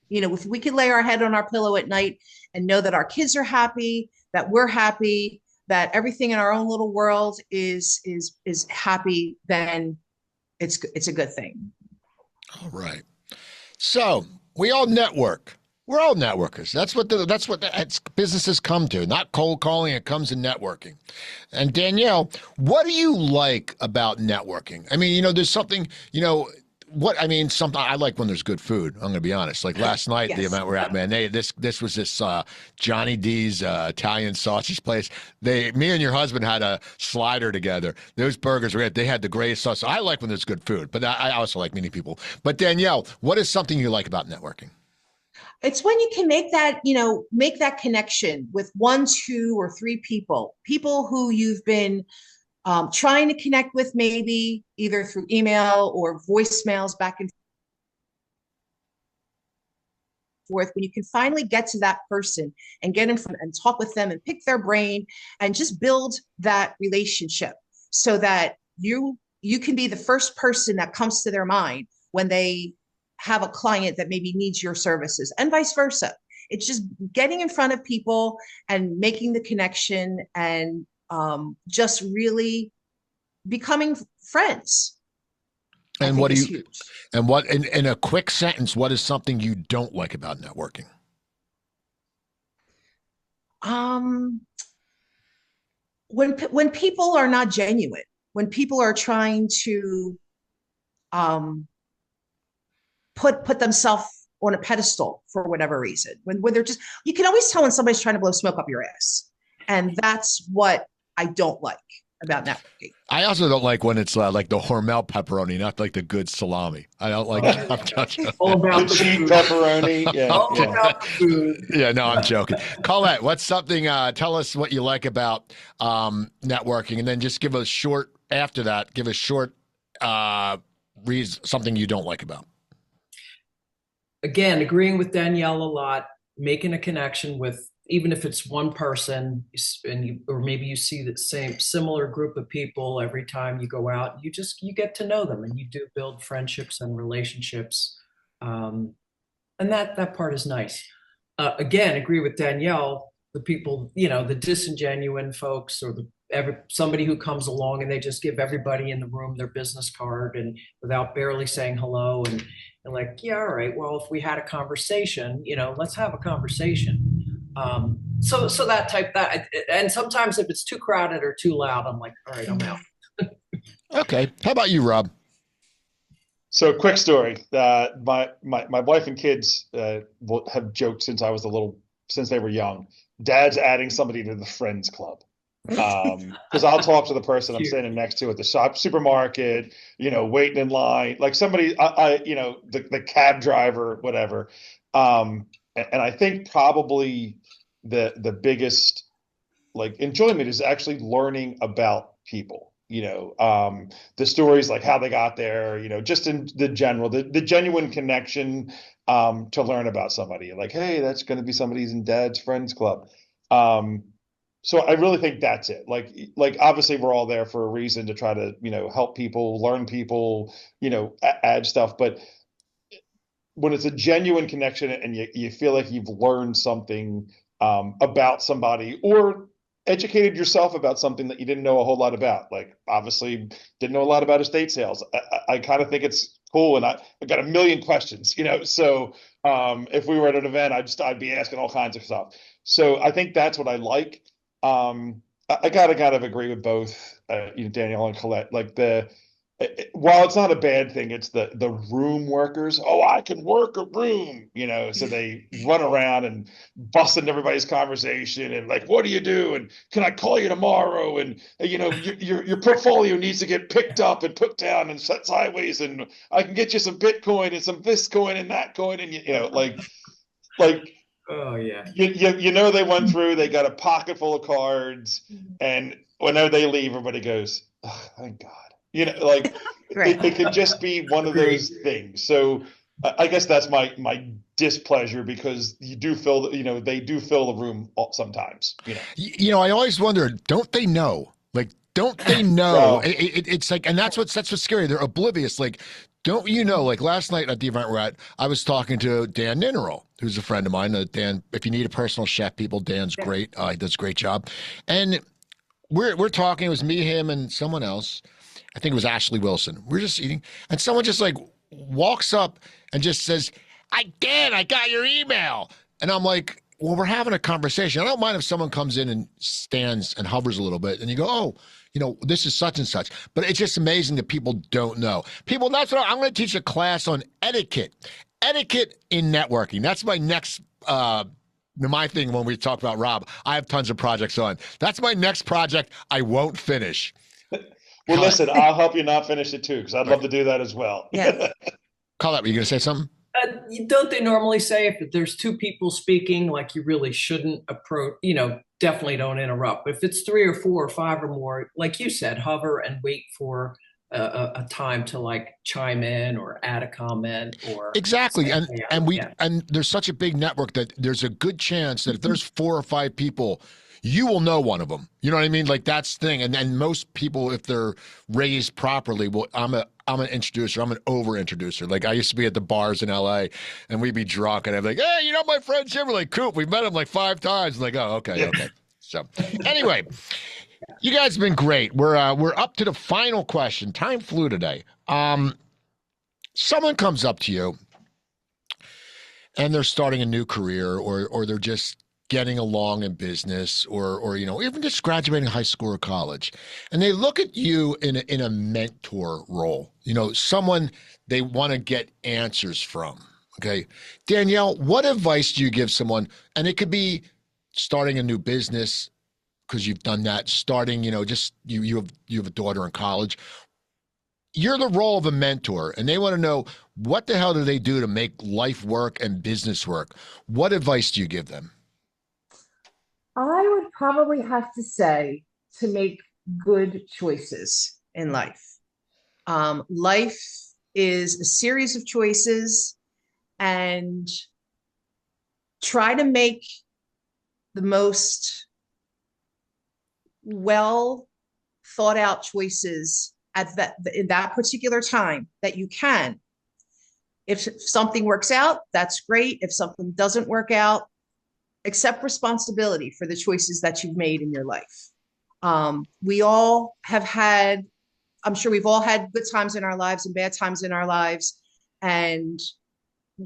If we could lay our head on our pillow at night and know that our kids are happy, that we're happy, that everything in our own little world is happy, then it's a good thing. All right. So we all network. We're all networkers. That's what businesses come to. Not cold calling. It comes in networking. And Danielle, what do you like about networking? I mean, there's something, something I like when there's good food. I'm going to be honest. Like last night, yes. The event we're at, man, this was this Johnny D's Italian sausage place. Me and your husband had a slider together. Those burgers they had the greatest sauce. I like when there's good food, but I also like meeting people. But Danielle, what is something you like about networking? It's when you can make that connection with 1, 2, or 3 people who you've been trying to connect with, maybe either through email or voicemails back and forth. When you can finally get to that person and get in front and talk with them and pick their brain and just build that relationship so that you can be the first person that comes to their mind when they have a client that maybe needs your services, and vice versa. It's just getting in front of people and making the connection and just really becoming friends. And what do you, huge. And what, in a quick sentence, what is something you don't like about networking? When people are not genuine, when people are trying to put themselves on a pedestal for whatever reason, when they're just, you can always tell when somebody's trying to blow smoke up your ass. And that's what I don't like about networking. I also don't like when it's like the Hormel pepperoni, not like the good salami. I don't like. I'm joking. All about The the cheap food. pepperoni. Yeah. All Yeah. about the food. Yeah, no, I'm joking. Colette, what's something? Tell us what you like about networking, and then just give a short. After that, give a short something you don't like about. Again, agreeing with Danielle a lot, making a connection with, even if it's one person, or maybe you see the similar group of people every time you go out, you get to know them, and you do build friendships and relationships. And that part is nice. Again, agree with Danielle, the people, the disingenuous folks, or somebody who comes along and they just give everybody in the room their business card and without barely saying hello, and like, yeah, all right, well, if we had a conversation, let's have a conversation. So that, and sometimes if it's too crowded or too loud, I'm like, all right, I'm out. Okay. How about you, Rob? So quick story. My wife and kids have joked since they were young. Dad's adding somebody to the Friends Club. Because I'll talk to the person I'm standing next to at the supermarket, waiting in line, like somebody, the cab driver, whatever. And I think probably the biggest enjoyment is actually learning about people, the stories, like how they got there, just in the general, the genuine connection, to learn about somebody, like, hey, that's going to be somebody's in Dad's Friends Club. So I really think that's it. Like obviously we're all there for a reason, to try to, help people, learn people, add stuff. But when it's a genuine connection and you feel like you've learned something about somebody, or educated yourself about something that you didn't know a whole lot about, like obviously didn't know a lot about estate sales. I kind of think it's cool. And I got a million questions, so if we were at an event, I'd be asking all kinds of stuff. So I think that's what I like. I gotta kind of agree with both, Danielle and Colette. While it's not a bad thing, it's the room workers. Oh, I can work a room, so they run around and bust into everybody's conversation and like, what do you do? And can I call you tomorrow? And your portfolio needs to get picked up and put down and set sideways, and I can get you some Bitcoin and some this coin and that coin, and like. Oh yeah. They went through, they got a pocket full of cards, and whenever they leave, everybody goes, oh, thank God. Right. It could just be one of those things. So I guess that's my displeasure, because you do fill, they do fill the room sometimes, I always wonder, don't they know? Don't they know? No. It's like, and that's what's scary. They're oblivious. Like, don't you know, like last night at the event we're at, I was talking to Dan Ninnerl, who's a friend of mine. Dan, if you need a personal chef, Dan's great. He does a great job. And we're talking, it was me, him, and someone else. I think it was Ashley Wilson. We're just eating, and someone just like walks up and just says, Dan, I got your email. And I'm like, well, we're having a conversation. I don't mind if someone comes in and stands and hovers a little bit, and you go, oh, this is such and such. But it's just amazing that people don't know. People, that's what I'm going to teach a class on etiquette in networking. That's my next, my thing when we talk about Rob. I have tons of projects on. That's my next project I won't finish. Well, listen, I'll help you not finish it too, because I'd love to do that as well. Yes. Colette, were you going to say something? Don't they normally say if there's two people speaking, like you really shouldn't approach, definitely don't interrupt. But if it's 3 or 4 or 5 or more, like you said, hover and wait for a time to like chime in or add a comment or exactly. And there's such a big network that there's a good chance that if there's 4 or 5 people, you will know one of them. You know what I mean? Like that's the thing. And then most people, if they're raised properly, I'm an introducer. I'm an over introducer. Like I used to be at the bars in LA and we'd be drunk and I'd be like, hey, my friend Jim, we're like, Coop, we've met him like 5 times. I'm like, oh, okay. So anyway, you guys have been great. We're up to the final question. Time flew today. Someone comes up to you and they're starting a new career or they're just getting along in business or even just graduating high school or college, and they look at you in a mentor role, someone they want to get answers from. Okay, Danielle, what advice do you give someone? And it could be starting a new business, because you've done that starting, just you have a daughter in college. You're the role of a mentor, and they want to know, what the hell do they do to make life work and business work? What advice do you give them? I would probably have to say to make good choices in life. Life is a series of choices, and try to make the most well thought out choices at in that particular time that you can. If something works out, that's great. If something doesn't work out, accept responsibility for the choices that you've made in your life. We all have had, I'm sure we've all had good times in our lives and bad times in our lives. And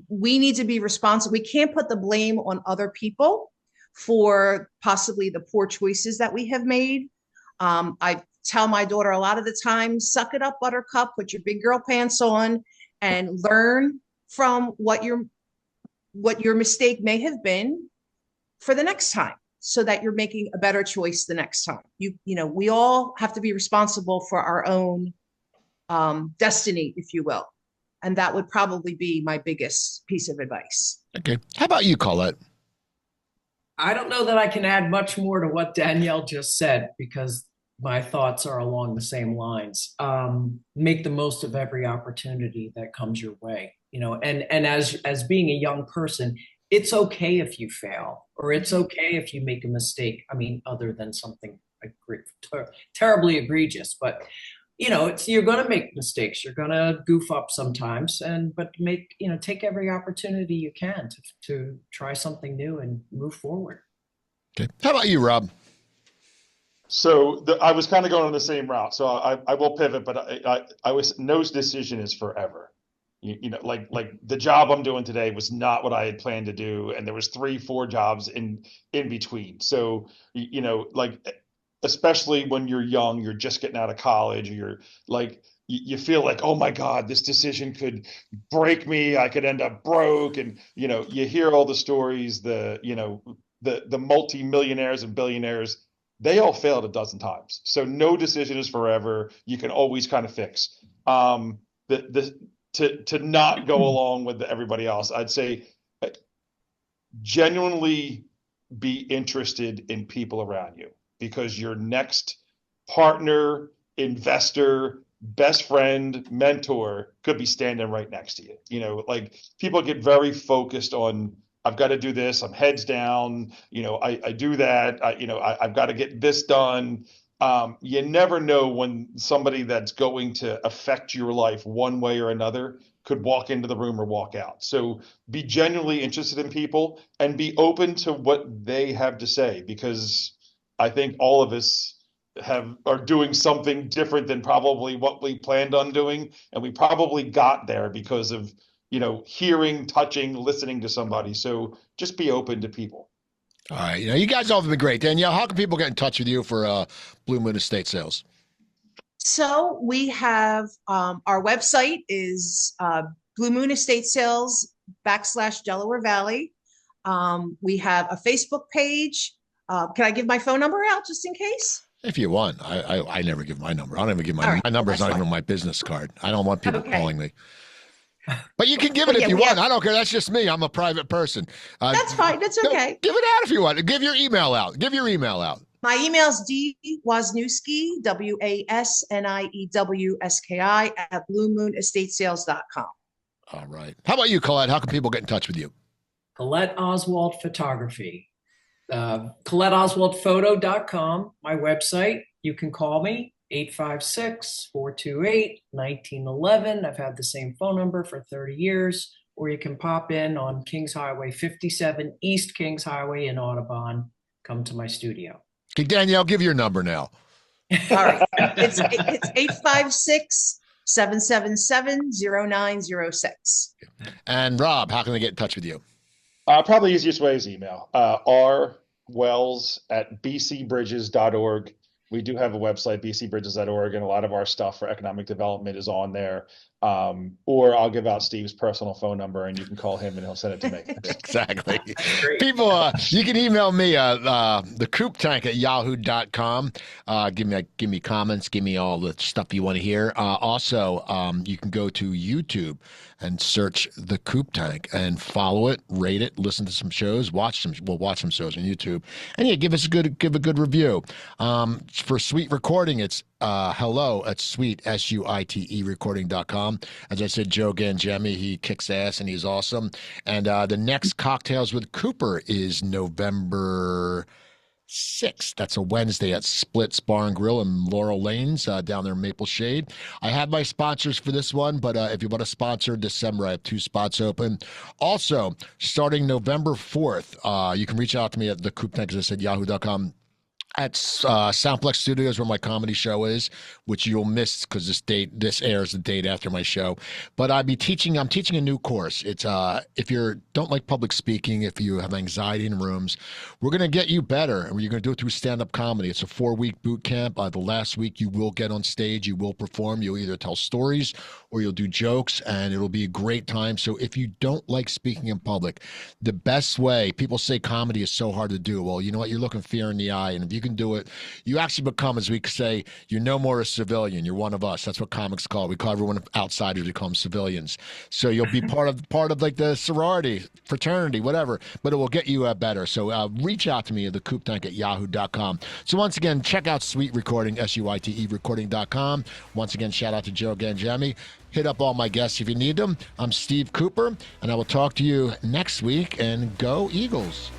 we need to be responsible. We can't put the blame on other people for possibly the poor choices that we have made. I tell my daughter a lot of the time, suck it up, buttercup, put your big girl pants on and learn from what your mistake may have been for the next time, so that you're making a better choice the next time. We all have to be responsible for our own destiny, if you will. And that would probably be my biggest piece of advice. Okay. How about you, Colette? I don't know that I can add much more to what Danielle just said, because my thoughts are along the same lines. Make the most of every opportunity that comes your way, and as being a young person, it's okay if you fail, or it's okay if you make a mistake. I mean, other than something terribly egregious, but you're going to make mistakes. You're going to goof up sometimes, but take every opportunity you can to try something new and move forward. Okay. How about you, Rob? So I was kind of going on the same route. So I will pivot, but I was, no decision is forever. Like the job I'm doing today was not what I had planned to do, and there was 3-4 jobs in between. So especially when you're young, you're just getting out of college, or you're like, you feel like, oh my God, this decision could break me. I could end up broke. And, you hear all the stories, the multi-millionaires and billionaires, they all failed a dozen times. So no decision is forever. You can always kind of fix. To not go along with everybody else, I'd say genuinely be interested in people around you, because your next partner, investor, best friend, mentor could be standing right next to you. Like, people get very focused on, I've got to do this, I'm heads down, I do that, I've got to get this done. You never know when somebody that's going to affect your life one way or another could walk into the room or walk out. So be genuinely interested in people and be open to what they have to say, because I think all of us are doing something different than probably what we planned on doing. And we probably got there because of, hearing, touching, listening to somebody. So just be open to people. All right. You guys all have been great. Danielle, how can people get in touch with you for Blue Moon Estate Sales? So we have our website is Blue Moon Estate Sales /Delaware Valley. We have a Facebook page. Can I give my phone number out just in case? If you want. I never give my number. I don't even give my right, number. Is not even on my business card. I don't want people calling me. But you can give it if you want. I don't care. That's just me. I'm a private person. That's fine. That's okay. Give it out if you want. Give your email out. My email is Wasniewski, WASNIEWSKI @bluemoonestatesales.com. All right. How about you, Colette? How can people get in touch with you? Colette Oswald Photography. ColetteOswaldPhoto.com, my website. You can call me, 856-428-1911. I've had the same phone number for 30 years. Or you can pop in on Kings Highway 57, East Kings Highway in Audubon. Come to my studio. Okay, Danielle, give your number now. All right. It's 856-777-0906. And Rob, how can they get in touch with you? Probably the easiest way is email. rwells@bcbridges.org. We do have a website, bcbridges.org, and a lot of our stuff for economic development is on there. Or I'll give out Steve's personal phone number and you can call him and he'll send it to me. Exactly. People, you can email me, the Coop Tank at yahoo.com. Give me comments, give me all the stuff you want to hear. Also, you can go to YouTube and search the Coop Tank and follow it, rate it, listen to some shows, watch some shows on YouTube. And yeah, give a good review. For Suite Recording, it's hello at Suite, SUITE recording.com. As I said, Joe Gangemi, he kicks ass and he's awesome. And the next Cocktails with Cooper is November 6th. That's a Wednesday at Splits Bar and Grill in Laurel Lanes down there in Maple Shade. I have my sponsors for this one, but if you want to sponsor December, I have 2 spots open. Also, starting November 4th, you can reach out to me at the Coop Tank, as I said, yahoo.com. At Soundplex Studios, where my comedy show is, which you'll miss because this airs the date after my show. But I'm teaching a new course. It's if you don't like public speaking, if you have anxiety in rooms, we're going to get you better, and you're going to do it through stand-up comedy. It's a 4-week boot camp. The last week you will get on stage, you will perform, you'll either tell stories or you'll do jokes, and it'll be a great time. So if you don't like speaking in public, the best way, people say comedy is so hard to do. Well, you know what? You're looking fear in the eye, and if you can do it, you actually become, as we say, you're no more a civilian. You're one of us. That's what comics call. We call everyone outsiders. We call them civilians. So you'll be part of like the sorority, fraternity, whatever. But it will get you better. So reach out to me at the Coop Tank at yahoo.com. So once again, check out Suite Recording, SUITE recording.com. Once again, shout out to Joe Gangemi. Hit up all my guests if you need them. I'm Steve Cooper, and I will talk to you next week. And go Eagles.